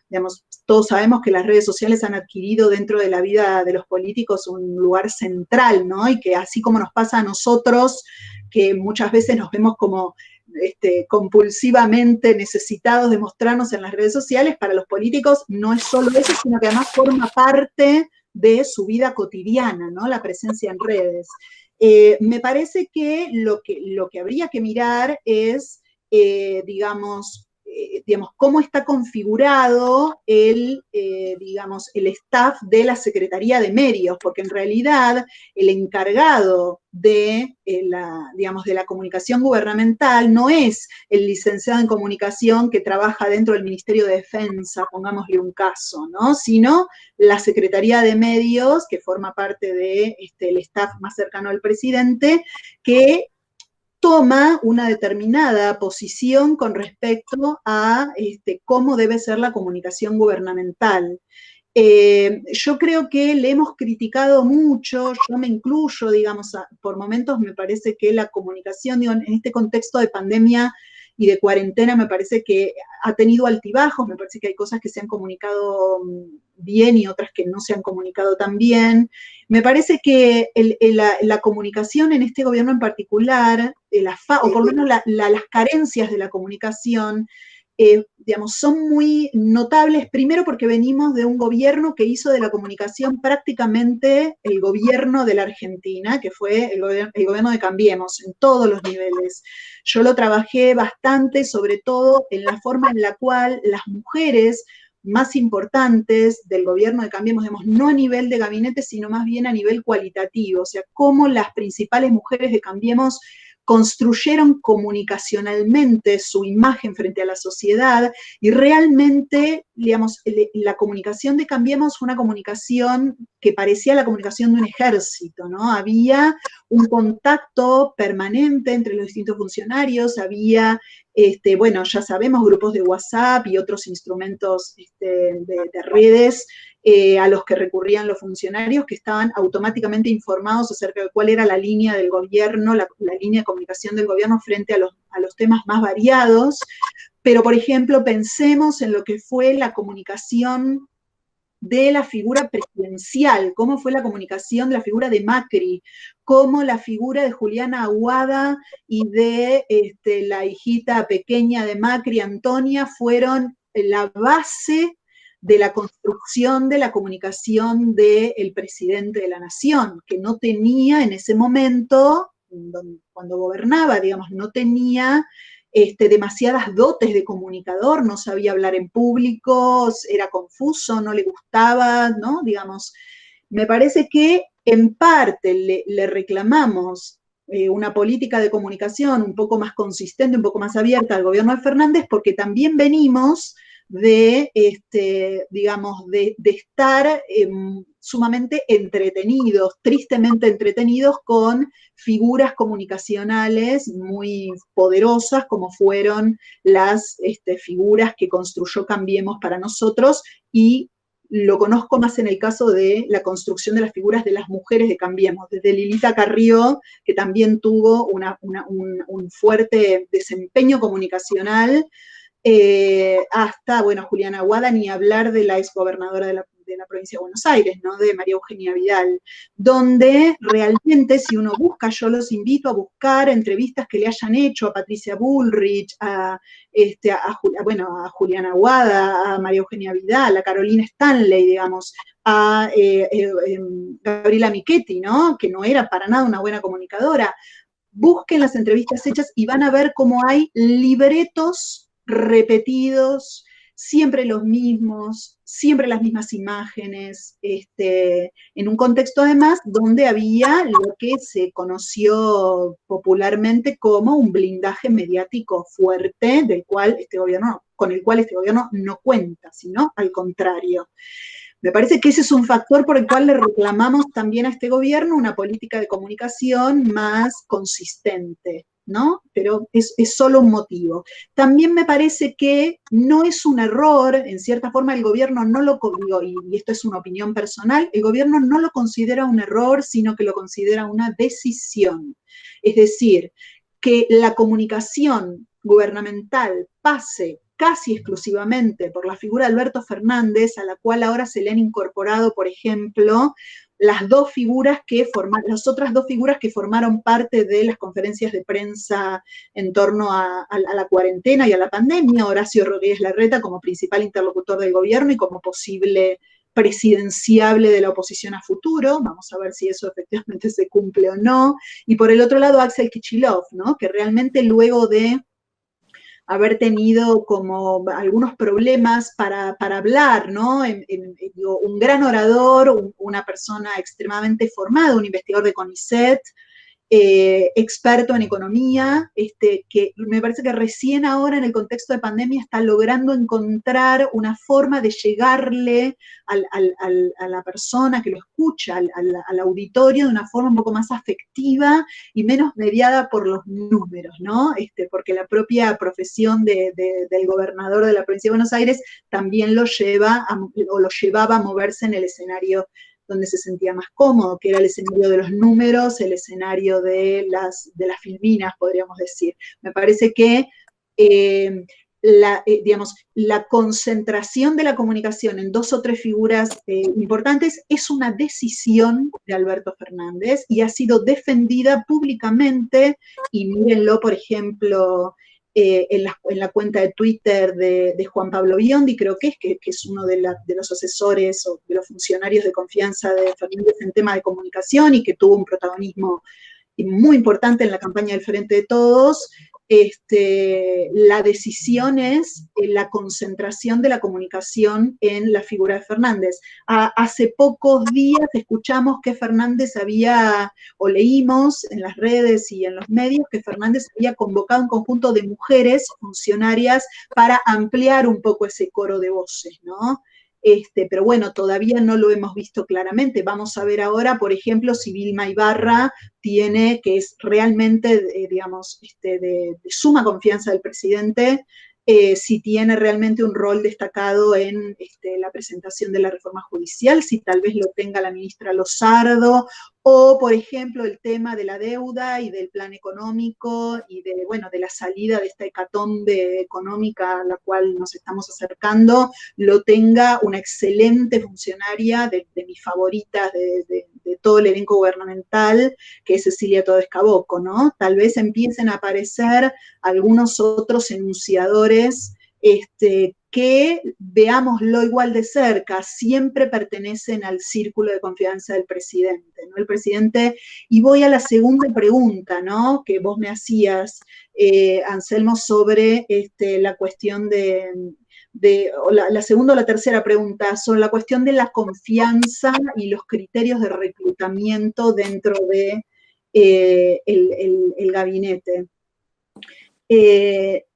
digamos, todos sabemos que las redes sociales han adquirido dentro de la vida de los políticos un lugar central, ¿no? Y que así como nos pasa a nosotros, que muchas veces nos vemos como compulsivamente necesitados de mostrarnos en las redes sociales, para los políticos no es solo eso, sino que además forma parte de su vida cotidiana, ¿no? La presencia en redes. Me parece que lo que habría que mirar es, digamos, digamos, cómo está configurado digamos, el staff de la Secretaría de Medios, porque en realidad el encargado de, digamos, de la comunicación gubernamental no es el licenciado en comunicación que trabaja dentro del Ministerio de Defensa, pongámosle un caso, ¿no? Sino la Secretaría de Medios, que forma parte de, el staff más cercano al presidente, que toma una determinada posición con respecto a cómo debe ser la comunicación gubernamental. Yo creo que le hemos criticado mucho, yo me incluyo, digamos, por momentos me parece que la comunicación, digo, en este contexto de pandemia y de cuarentena, me parece que ha tenido altibajos, me parece que hay cosas que se han comunicado bien y otras que no se han comunicado tan bien. Me parece que la comunicación en este gobierno en particular, o por lo menos las carencias de la comunicación, digamos, son muy notables, primero porque venimos de un gobierno que hizo de la comunicación prácticamente el gobierno de la Argentina, que fue el gobierno de Cambiemos, en todos los niveles. Yo lo trabajé bastante, sobre todo en la forma en la cual las mujeres más importantes del gobierno de Cambiemos, digamos, no a nivel de gabinete, sino más bien a nivel cualitativo, o sea, cómo las principales mujeres de Cambiemos construyeron comunicacionalmente su imagen frente a la sociedad y realmente, digamos, la comunicación de Cambiemos fue una comunicación que parecía la comunicación de un ejército, ¿no? Había un contacto permanente entre los distintos funcionarios, había, bueno, ya sabemos, grupos de WhatsApp y otros instrumentos de redes a los que recurrían los funcionarios, que estaban automáticamente informados acerca de cuál era la línea del gobierno, la línea de comunicación del gobierno frente a los temas más variados. Pero, por ejemplo, pensemos en lo que fue la comunicación de la figura presidencial, cómo fue la comunicación de la figura de Macri, cómo la figura de Juliana Aguada y de la hijita pequeña de Macri, Antonia, fueron la base de la construcción de la comunicación del presidente de la nación, que no tenía en ese momento, cuando gobernaba, digamos, no tenía demasiadas dotes de comunicador, no sabía hablar en público, era confuso, no le gustaba, ¿no? Digamos, me parece que en parte le reclamamos una política de comunicación un poco más consistente, un poco más abierta al gobierno de Fernández, porque también venimos de, digamos, de estar sumamente entretenidos, tristemente entretenidos con figuras comunicacionales muy poderosas, como fueron las figuras que construyó Cambiemos para nosotros, y lo conozco más en el caso de la construcción de las figuras de las mujeres de Cambiemos, desde Lilita Carrió, que también tuvo un fuerte desempeño comunicacional, hasta, bueno, Juliana Aguada, ni hablar de la exgobernadora de la provincia de Buenos Aires, ¿no? De María Eugenia Vidal, donde realmente, si uno busca, yo los invito a buscar entrevistas que le hayan hecho a Patricia Bullrich, a Juliana Aguada, a María Eugenia Vidal, a Carolina Stanley, digamos, a Gabriela Michetti, ¿no? Que no era para nada una buena comunicadora. Busquen las entrevistas hechas y van a ver cómo hay libretos repetidos, siempre los mismos, siempre las mismas imágenes, en un contexto además donde había lo que se conoció popularmente como un blindaje mediático fuerte, con el cual este gobierno no cuenta, sino al contrario. Me parece que ese es un factor por el cual le reclamamos también a este gobierno una política de comunicación más consistente, ¿no? Pero es solo un motivo. También me parece que no es un error, en cierta forma el gobierno no lo, y esto es una opinión personal, el gobierno no lo considera un error, sino que lo considera una decisión. Es decir, que la comunicación gubernamental pase casi exclusivamente por la figura de Alberto Fernández, a la cual ahora se le han incorporado, por ejemplo, las otras dos figuras que formaron parte de las conferencias de prensa en torno a la cuarentena y a la pandemia, Horacio Rodríguez Larreta como principal interlocutor del gobierno y como posible presidenciable de la oposición a futuro, vamos a ver si eso efectivamente se cumple o no, y por el otro lado Axel Kicillof, ¿no? Que realmente luego de haber tenido como algunos problemas para hablar, ¿no? Digo, un gran orador, una persona extremadamente formada, un investigador de CONICET, experto en economía, que me parece que recién ahora en el contexto de pandemia está logrando encontrar una forma de llegarle a la persona que lo escucha, al auditorio, de una forma un poco más afectiva y menos mediada por los números, ¿no? Porque la propia profesión del gobernador de la provincia de Buenos Aires también lo llevaba a moverse en el escenario donde se sentía más cómodo, que era el escenario de los números, el escenario de las filminas, podríamos decir. Me parece que digamos, la concentración de la comunicación en 2 o 3 figuras importantes es una decisión de Alberto Fernández y ha sido defendida públicamente, y mírenlo, por ejemplo, en la cuenta de Twitter de Juan Pablo Biondi, creo que es uno de los asesores o de los funcionarios de confianza de Fernández en tema de comunicación y que tuvo un protagonismo muy importante en la campaña del Frente de Todos. La decisión es la concentración de la comunicación en la figura de Fernández. Hace pocos días escuchamos que Fernández o leímos en las redes y en los medios, que Fernández había convocado un conjunto de mujeres funcionarias para ampliar un poco ese coro de voces, ¿no? Pero bueno, todavía no lo hemos visto claramente. Vamos a ver ahora, por ejemplo, si Vilma Ibarra que es realmente, digamos, de suma confianza del presidente, si tiene realmente un rol destacado en la presentación de la reforma judicial, si tal vez lo tenga la ministra Lozardo, o, por ejemplo, el tema de la deuda y del plan económico y de la salida de esta hecatombe económica a la cual nos estamos acercando, lo tenga una excelente funcionaria de mis favoritas de todo el elenco gubernamental, que es Cecilia Todescaboco, ¿no? Tal vez empiecen a aparecer algunos otros enunciadores que, veámoslo igual de cerca, siempre pertenecen al círculo de confianza del presidente, ¿no? El presidente, y voy a la segunda pregunta, ¿no? Que vos me hacías, Anselmo, sobre la cuestión la segunda o la tercera pregunta, sobre la cuestión de la confianza y los criterios de reclutamiento dentro de el gabinete.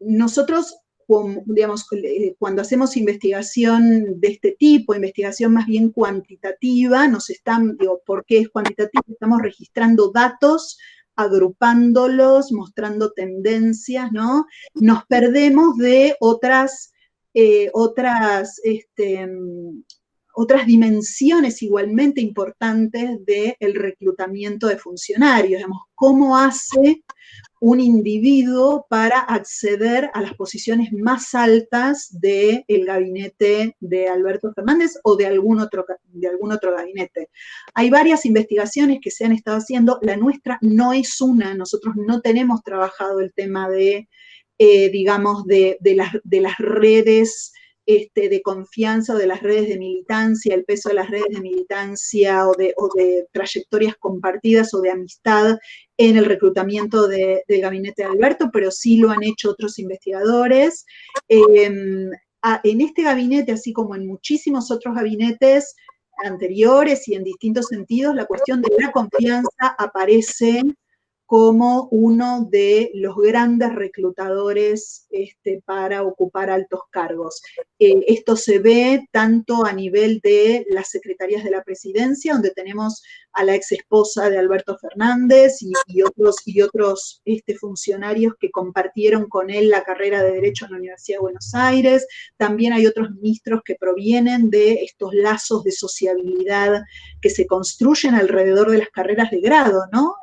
Nosotros, digamos, cuando hacemos investigación de este tipo, investigación más bien cuantitativa, ¿por qué es cuantitativa? Estamos registrando datos, agrupándolos, mostrando tendencias, ¿no? Nos perdemos de otras dimensiones igualmente importantes del reclutamiento de funcionarios. Digamos, ¿cómo hace un individuo para acceder a las posiciones más altas del gabinete de Alberto Fernández o de algún otro gabinete? Hay varias investigaciones que se han estado haciendo, la nuestra no es una, nosotros no tenemos trabajado el tema digamos, de las redes de confianza o de las redes de militancia, el peso de las redes de militancia o de trayectorias compartidas o de amistad en el reclutamiento del gabinete de Alberto, pero sí lo han hecho otros investigadores. En este gabinete, así como en muchísimos otros gabinetes anteriores y en distintos sentidos, la cuestión de la confianza aparece como uno de los grandes reclutadores para ocupar altos cargos. Esto se ve tanto a nivel de las secretarías de la presidencia, donde tenemos a la ex esposa de Alberto Fernández y otros funcionarios que compartieron con él la carrera de Derecho en la Universidad de Buenos Aires. También hay otros ministros que provienen de estos lazos de sociabilidad que se construyen alrededor de las carreras de grado, ¿no?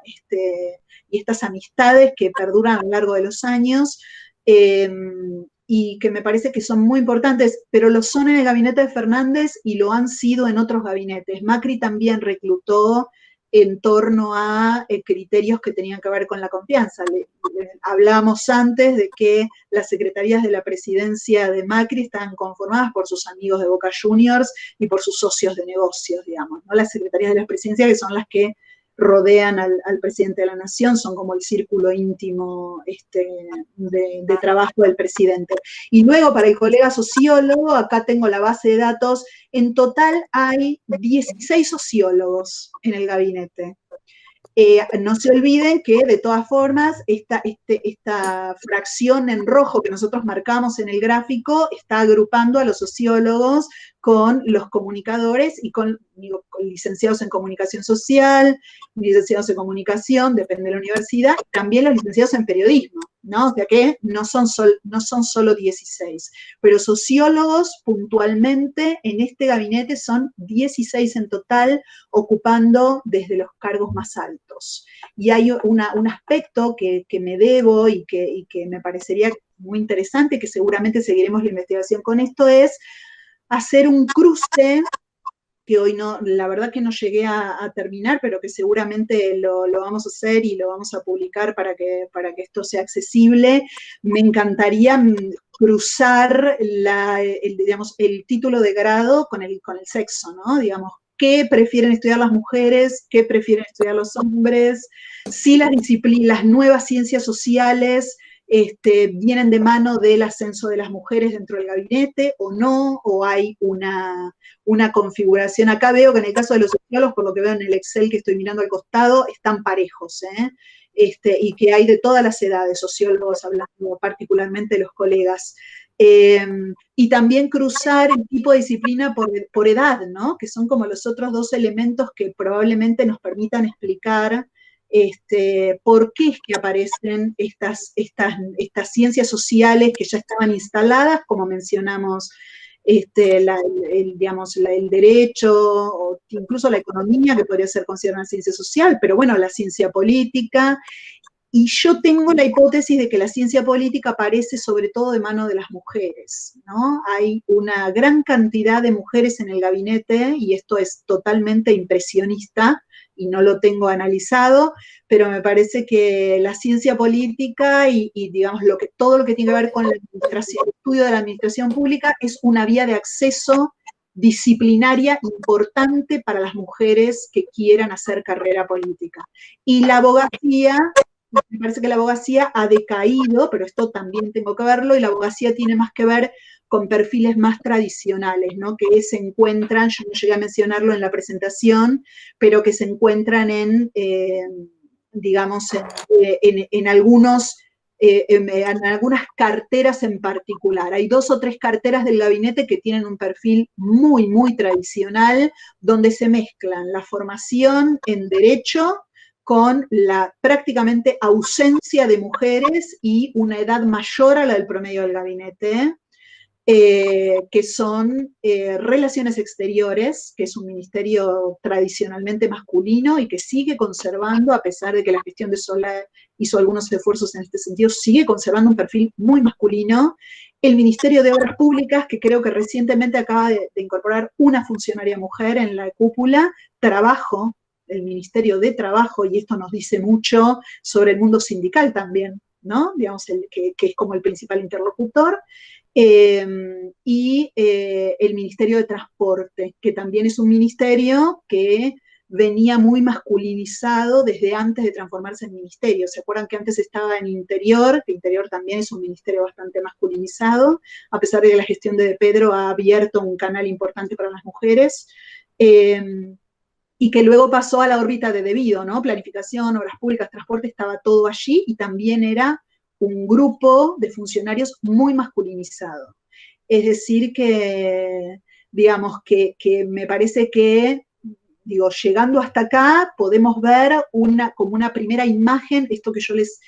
Y estas amistades que perduran a lo largo de los años, y que me parece que son muy importantes, pero lo son en el gabinete de Fernández y lo han sido en otros gabinetes. Macri también reclutó en torno a criterios que tenían que ver con la confianza. Hablábamos antes de que las secretarías de la presidencia de Macri estaban conformadas por sus amigos de Boca Juniors y por sus socios de negocios, digamos, ¿no? Las secretarías de la presidencia, que son las que rodean al presidente de la Nación, son como el círculo íntimo de trabajo del presidente. Y luego, para el colega sociólogo, acá tengo la base de datos, en total hay 16 sociólogos en el gabinete. No se olviden que, de todas formas, esta fracción en rojo que nosotros marcamos en el gráfico está agrupando a los sociólogos con los comunicadores y con licenciados en comunicación social, licenciados en comunicación, depende de la universidad, y también los licenciados en periodismo, ¿no? O sea que no son solo 16, pero sociólogos puntualmente en este gabinete son 16 en total, ocupando desde los cargos más altos. Y hay un aspecto que me debo y que me parecería muy interesante, que seguramente seguiremos la investigación con esto, es hacer un cruce, que hoy no, la verdad que no llegué a terminar, pero que seguramente lo vamos a hacer y lo vamos a publicar para que esto sea accesible. Me encantaría cruzar digamos, el título de grado con el sexo, ¿no? Digamos, ¿qué prefieren estudiar las mujeres? ¿Qué prefieren estudiar los hombres? Si las nuevas ciencias sociales vienen de mano del ascenso de las mujeres dentro del gabinete o no, o hay una configuración. Acá veo que en el caso de los sociólogos, por lo que veo en el Excel que estoy mirando al costado, están parejos, y que hay de todas las edades, sociólogos hablando particularmente de los colegas. Y también cruzar el tipo de disciplina por edad, ¿no? Que son como los otros dos elementos que probablemente nos permitan explicar por qué es que aparecen estas ciencias sociales que ya estaban instaladas, como mencionamos, digamos, el derecho, o incluso la economía, que podría ser considerada una ciencia social, pero bueno, la ciencia política. Y yo tengo la hipótesis de que la ciencia política aparece sobre todo de mano de las mujeres, ¿no? Hay una gran cantidad de mujeres en el gabinete, y esto es totalmente impresionista, y no lo tengo analizado, pero me parece que la ciencia política y digamos, todo lo que tiene que ver con la administración, el estudio de la administración pública, es una vía de acceso disciplinaria importante para las mujeres que quieran hacer carrera política. Y la abogacía, me parece que la abogacía ha decaído, pero esto también tengo que verlo, y la abogacía tiene más que ver con perfiles más tradicionales, ¿no? Que se encuentran, yo no llegué a mencionarlo en la presentación, pero que se encuentran digamos, en algunas carteras en particular. Hay 2 o 3 carteras del gabinete que tienen un perfil muy, muy tradicional, donde se mezclan la formación en derecho con la prácticamente ausencia de mujeres y una edad mayor a la del promedio del gabinete, que son Relaciones Exteriores, que es un ministerio tradicionalmente masculino y que sigue conservando, a pesar de que la gestión de Solá hizo algunos esfuerzos en este sentido, sigue conservando un perfil muy masculino. El Ministerio de Obras Públicas, que creo que recientemente acaba de incorporar una funcionaria mujer en la cúpula. Trabajo, el Ministerio de Trabajo, y esto nos dice mucho sobre el mundo sindical también, ¿no? Digamos, que es como el principal interlocutor. Y el Ministerio de Transporte, que también es un ministerio que venía muy masculinizado desde antes de transformarse en ministerio. ¿Se acuerdan que antes estaba en Interior? Que Interior también es un ministerio bastante masculinizado, a pesar de que la gestión de Pedro ha abierto un canal importante para las mujeres, y que luego pasó a la órbita de debido, ¿no? Planificación, obras públicas, transporte, estaba todo allí, y también era un grupo de funcionarios muy masculinizado. Es decir que, digamos, que me parece que, digo, llegando hasta acá, podemos ver como una primera imagen, esto que yo les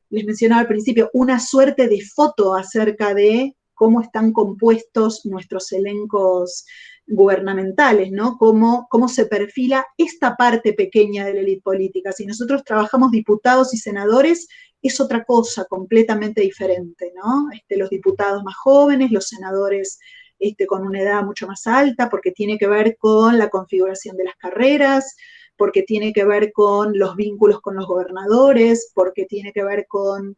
mencionaba al principio, una suerte de foto acerca de cómo están compuestos nuestros elencos gubernamentales, ¿no? Cómo se perfila esta parte pequeña de la élite política. Si nosotros trabajamos diputados y senadores, es otra cosa completamente diferente, ¿no? Los diputados más jóvenes, los senadores con una edad mucho más alta, porque tiene que ver con la configuración de las carreras, porque tiene que ver con los vínculos con los gobernadores, porque tiene que ver con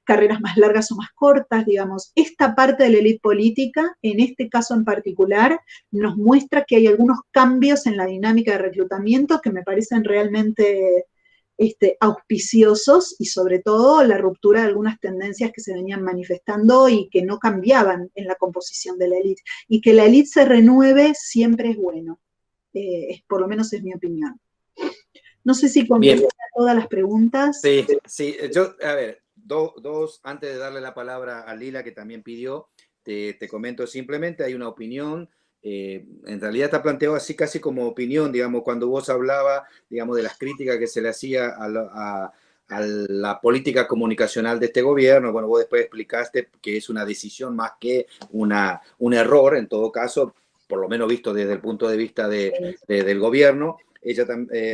carreras más largas o más cortas, digamos. Esta parte de la élite política, en este caso en particular, nos muestra que hay algunos cambios en la dinámica de reclutamiento que me parecen realmente auspiciosos, y sobre todo la ruptura de algunas tendencias que se venían manifestando y que no cambiaban en la composición de la élite. Y que la élite se renueve siempre es bueno. Por lo menos es mi opinión. No sé si contesté a todas las preguntas. Sí, sí. Yo, a ver, dos, antes de darle la palabra a Lila, que también pidió, te comento simplemente, hay una opinión. En realidad está planteado así casi como opinión, digamos, cuando vos hablabas, digamos, de las críticas que se le hacía a la política comunicacional de este gobierno. Bueno, vos después explicaste que es una decisión más que un error, en todo caso, por lo menos visto desde el punto de vista del gobierno. Ella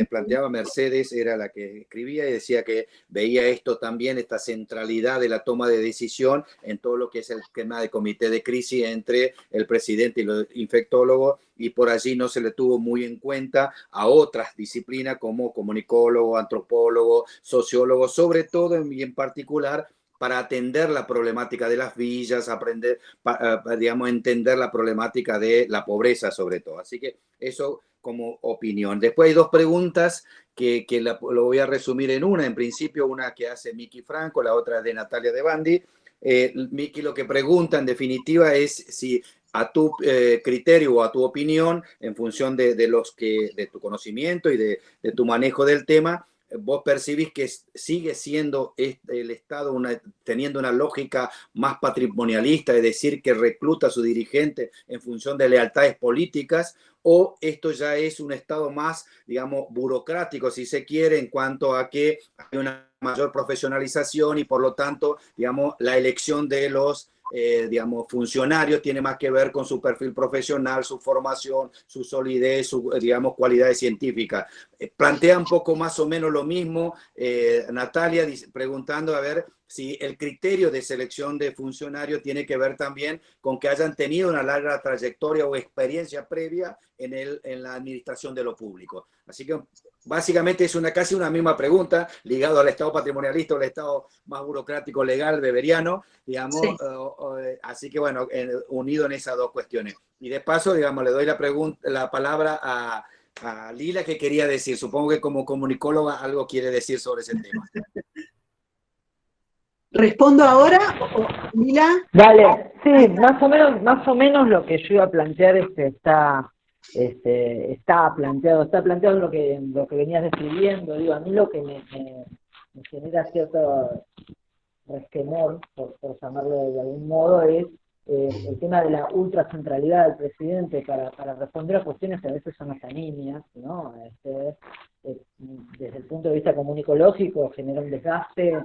planteaba, Mercedes era la que escribía y decía que veía esto también, esta centralidad de la toma de decisión en todo lo que es el tema de comité de crisis entre el presidente y los infectólogos, y por allí no se le tuvo muy en cuenta a otras disciplinas como comunicólogo, antropólogo, sociólogo, sobre todo y en particular para atender la problemática de las villas, digamos, entender la problemática de la pobreza sobre todo. Así que eso como opinión. Después hay dos preguntas que lo voy a resumir en una. En principio, una que hace Miki Franco, la otra de Natalia De Bandi. Miki lo que pregunta en definitiva es si a tu criterio o a tu opinión, en función de tu conocimiento y de tu manejo del tema, vos percibís que sigue siendo el Estado teniendo una lógica más patrimonialista, es decir, que recluta a su dirigente en función de lealtades políticas, o esto ya es un Estado más, digamos, burocrático, si se quiere, en cuanto a que hay una mayor profesionalización y por lo tanto, digamos, la elección de los digamos, funcionarios tiene más que ver con su perfil profesional, su formación, su solidez, su, digamos, cualidades científicas. Plantea un poco más o menos lo mismo Natalia, preguntando a ver si el criterio de selección de funcionarios tiene que ver también con que hayan tenido una larga trayectoria o experiencia previa en la administración de lo público. Así que básicamente es casi una misma pregunta, ligado al Estado patrimonialista o al Estado más burocrático, legal, beberiano, digamos. Sí. Así que, bueno, unido en esas dos cuestiones. Y de paso, digamos, le doy la palabra a Lila, que quería decir. Supongo que como comunicóloga algo quiere decir sobre ese tema. ¿Respondo ahora, Lila? Dale, sí, más o menos lo que yo iba a plantear está planteado en lo que venías describiendo. Digo, a mí lo que me genera cierto resquemor, por llamarlo de algún modo, es el tema de la ultracentralidad del presidente para responder a cuestiones que a veces son hasta niñas, ¿no? Desde el punto de vista comunicológico genera un desgaste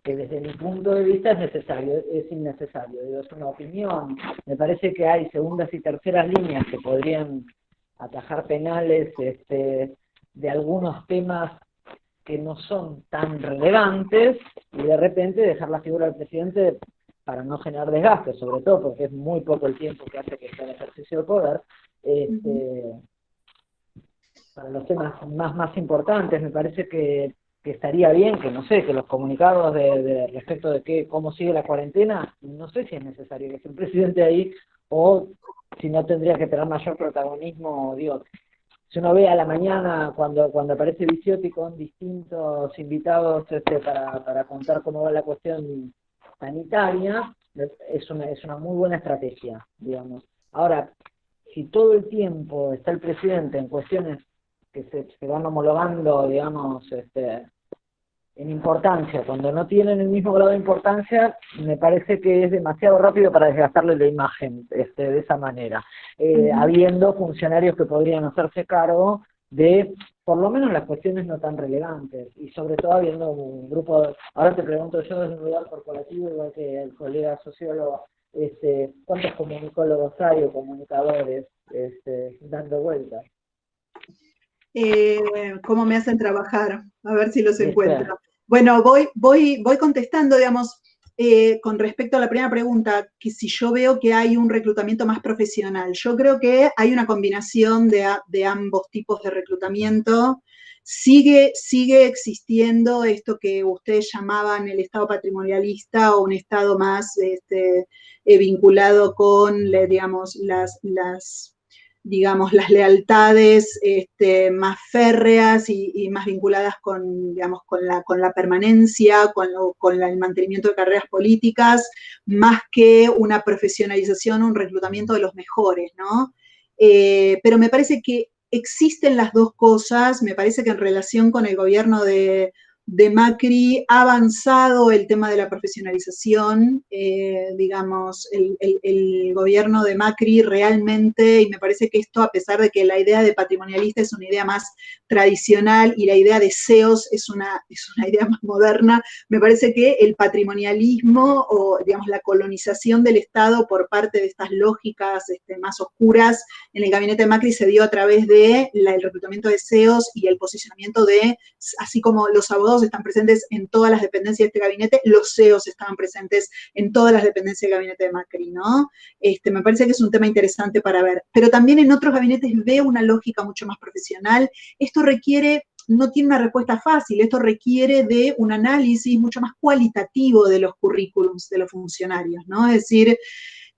que desde mi punto de vista es innecesario. Digo, es una opinión. Me parece que hay segundas y terceras líneas que podrían atajar penales de algunos temas que no son tan relevantes, y de repente dejar la figura del presidente para no generar desgaste, sobre todo porque es muy poco el tiempo que hace que esté en ejercicio de poder. Para los temas más importantes, me parece que estaría bien que, no sé, que los comunicados respecto de cómo sigue la cuarentena, no sé si es necesario que esté un presidente ahí, o si no tendría que tener mayor protagonismo. Digo, si uno ve a la mañana cuando aparece Viciotti con distintos invitados para contar cómo va la cuestión sanitaria, es una muy buena estrategia, digamos. Ahora, si todo el tiempo está el presidente en cuestiones que se van homologando, digamos, en importancia, cuando no tienen el mismo grado de importancia, me parece que es demasiado rápido para desgastarle la imagen de esa manera, habiendo funcionarios que podrían hacerse cargo de, por lo menos, las cuestiones no tan relevantes, y sobre todo habiendo un grupo, ahora te pregunto yo desde un lugar corporativo, igual que el colega sociólogo, ¿cuántos comunicólogos hay o comunicadores dando vueltas? ¿Cómo me hacen trabajar? A ver si los encuentro. Bueno, voy contestando, digamos. con respecto a la primera pregunta, que si yo veo que hay un reclutamiento más profesional, yo creo que hay una combinación de ambos tipos de reclutamiento. Sigue existiendo esto que ustedes llamaban el Estado patrimonialista o un Estado más vinculado con, digamos, las lealtades más férreas y más vinculadas con, digamos, con la permanencia, con el mantenimiento de carreras políticas, más que una profesionalización o un reclutamiento de los mejores, ¿no? Pero me parece que existen las dos cosas. Me parece que en relación con el gobierno de Macri ha avanzado el tema de la profesionalización, digamos, el gobierno de Macri realmente, y me parece que esto, a pesar de que la idea de patrimonialista es una idea más tradicional y la idea de CEOs es una idea más moderna, me parece que el patrimonialismo o, digamos, la colonización del Estado por parte de estas lógicas más oscuras en el gabinete de Macri se dio a través de el reclutamiento de CEOs y el posicionamiento de, así como los abogados están presentes en todas las dependencias de este gabinete, los CEOs estaban presentes en todas las dependencias del gabinete de Macri, ¿no? Me parece que es un tema interesante para ver. Pero también en otros gabinetes veo una lógica mucho más profesional. Esto requiere, no tiene una respuesta fácil, esto requiere de un análisis mucho más cualitativo de los currículums de los funcionarios, ¿no? Es decir,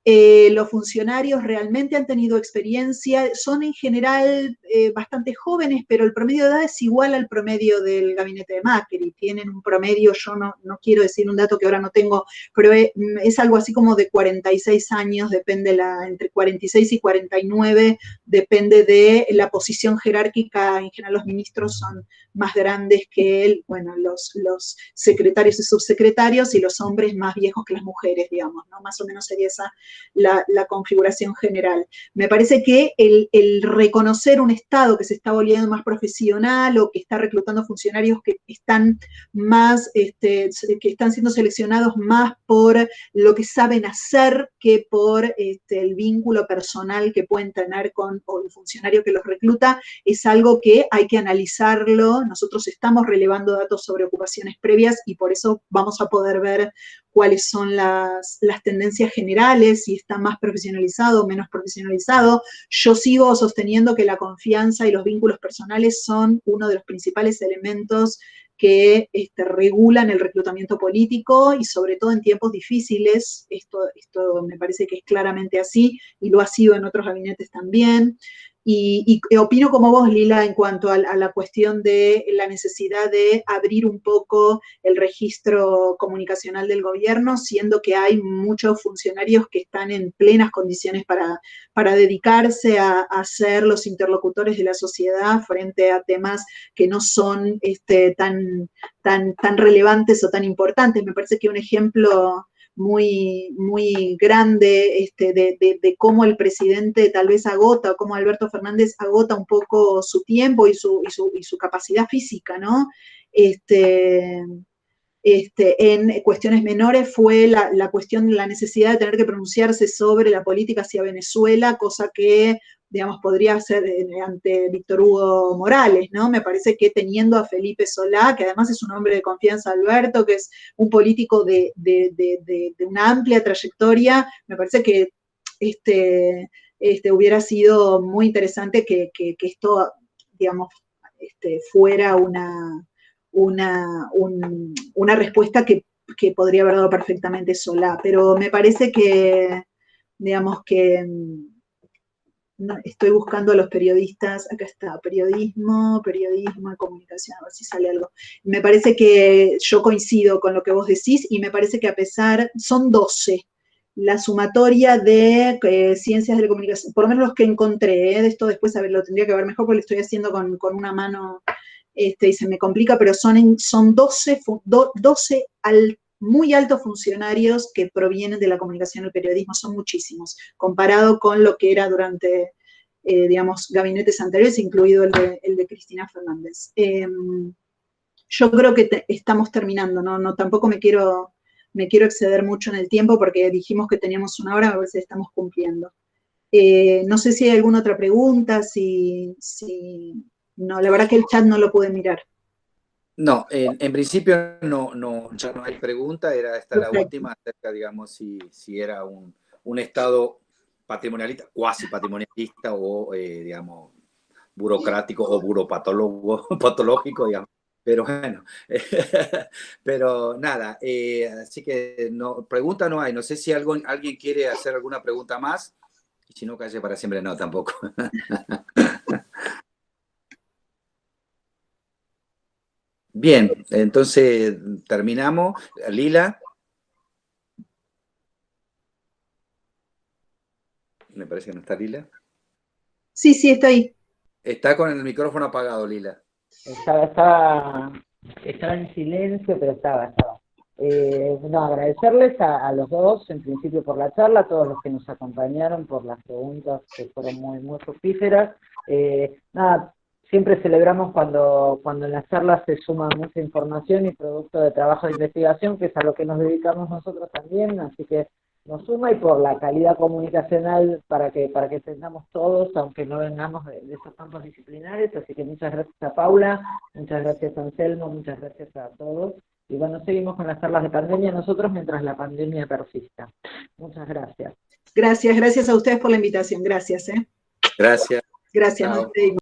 los funcionarios realmente han tenido experiencia, son en general bastante jóvenes, pero el promedio de edad es igual al promedio del gabinete de Macri. Tienen un promedio, yo no quiero decir un dato que ahora no tengo, pero es algo así como de 46 años, depende entre 46 y 49, depende de la posición jerárquica. En general los ministros son más grandes que los secretarios y subsecretarios, y los hombres más viejos que las mujeres, digamos, ¿no? Más o menos sería esa la configuración general. Me parece que el reconocer un Estado que se está volviendo más profesional o que está reclutando funcionarios que están más, que están siendo seleccionados más por lo que saben hacer que por el vínculo personal que pueden tener con el funcionario que los recluta, es algo que hay que analizarlo. Nosotros estamos relevando datos sobre ocupaciones previas y por eso vamos a poder ver cuáles son las tendencias generales, si está más profesionalizado o menos profesionalizado. Yo sigo sosteniendo que la confianza y los vínculos personales son uno de los principales elementos que regulan el reclutamiento político, y sobre todo en tiempos difíciles. Esto me parece que es claramente así, y lo ha sido en otros gabinetes también. Y opino como vos, Lila, en cuanto a la cuestión de la necesidad de abrir un poco el registro comunicacional del gobierno, siendo que hay muchos funcionarios que están en plenas condiciones para dedicarse a ser los interlocutores de la sociedad frente a temas que no son tan relevantes o tan importantes. Me parece que un ejemplo muy grande de cómo el presidente tal vez agota, o cómo Alberto Fernández agota un poco su tiempo y su capacidad física, ¿no? En cuestiones menores fue la cuestión de la necesidad de tener que pronunciarse sobre la política hacia Venezuela, cosa que, digamos, podría ser ante Víctor Hugo Morales, ¿no? Me parece que teniendo a Felipe Solá, que además es un hombre de confianza, Alberto, que es un político de una amplia trayectoria, me parece que hubiera sido muy interesante que esto, digamos, fuera una respuesta que podría haber dado perfectamente Solá, pero me parece que, digamos, que no, estoy buscando a los periodistas, acá está, periodismo y comunicación, a ver si sale algo. Me parece que yo coincido con lo que vos decís, y me parece que son 12 la sumatoria de ciencias de la comunicación, por lo menos los que encontré, de esto después, a ver, lo tendría que ver mejor porque lo estoy haciendo con una mano y se me complica, pero son 12 muy altos funcionarios que provienen de la comunicación y el periodismo, son muchísimos, comparado con lo que era durante, digamos, gabinetes anteriores, incluido el de Cristina Fernández. Yo creo que estamos terminando, ¿no? Tampoco me quiero exceder mucho en el tiempo porque dijimos que teníamos una hora, a ver si estamos cumpliendo. No sé si hay alguna otra pregunta, no, la verdad que el chat no lo pude mirar. No, en principio ya no hay pregunta, era esta la Perfecto. última, acerca, digamos, si era un Estado patrimonialista, cuasi patrimonialista o, digamos, burocrático o buropatólogo, patológico, digamos. Pero bueno, pero nada, así que no, pregunta no hay. No sé si alguien quiere hacer alguna pregunta más, y si no, calle para siempre, no, tampoco. Bien, entonces terminamos. Lila, me parece que no está Lila. Sí, sí, estoy. Está con el micrófono apagado, Lila. Estaba en silencio, pero estaba. No, agradecerles a los dos, en principio por la charla, a todos los que nos acompañaron, por las preguntas que fueron muy, muy fructíferas. Nada, siempre celebramos cuando en las charlas se suma mucha información y producto de trabajo de investigación, que es a lo que nos dedicamos nosotros también, así que nos suma, y por la calidad comunicacional para que tengamos todos, aunque no vengamos de esos campos disciplinares. Así que muchas gracias a Paula, muchas gracias a Anselmo, muchas gracias a todos. Y bueno, seguimos con las charlas de pandemia nosotros mientras la pandemia persista. Muchas gracias. Gracias a ustedes por la invitación. Gracias. Gracias. Gracias, nos Chao. despedimos.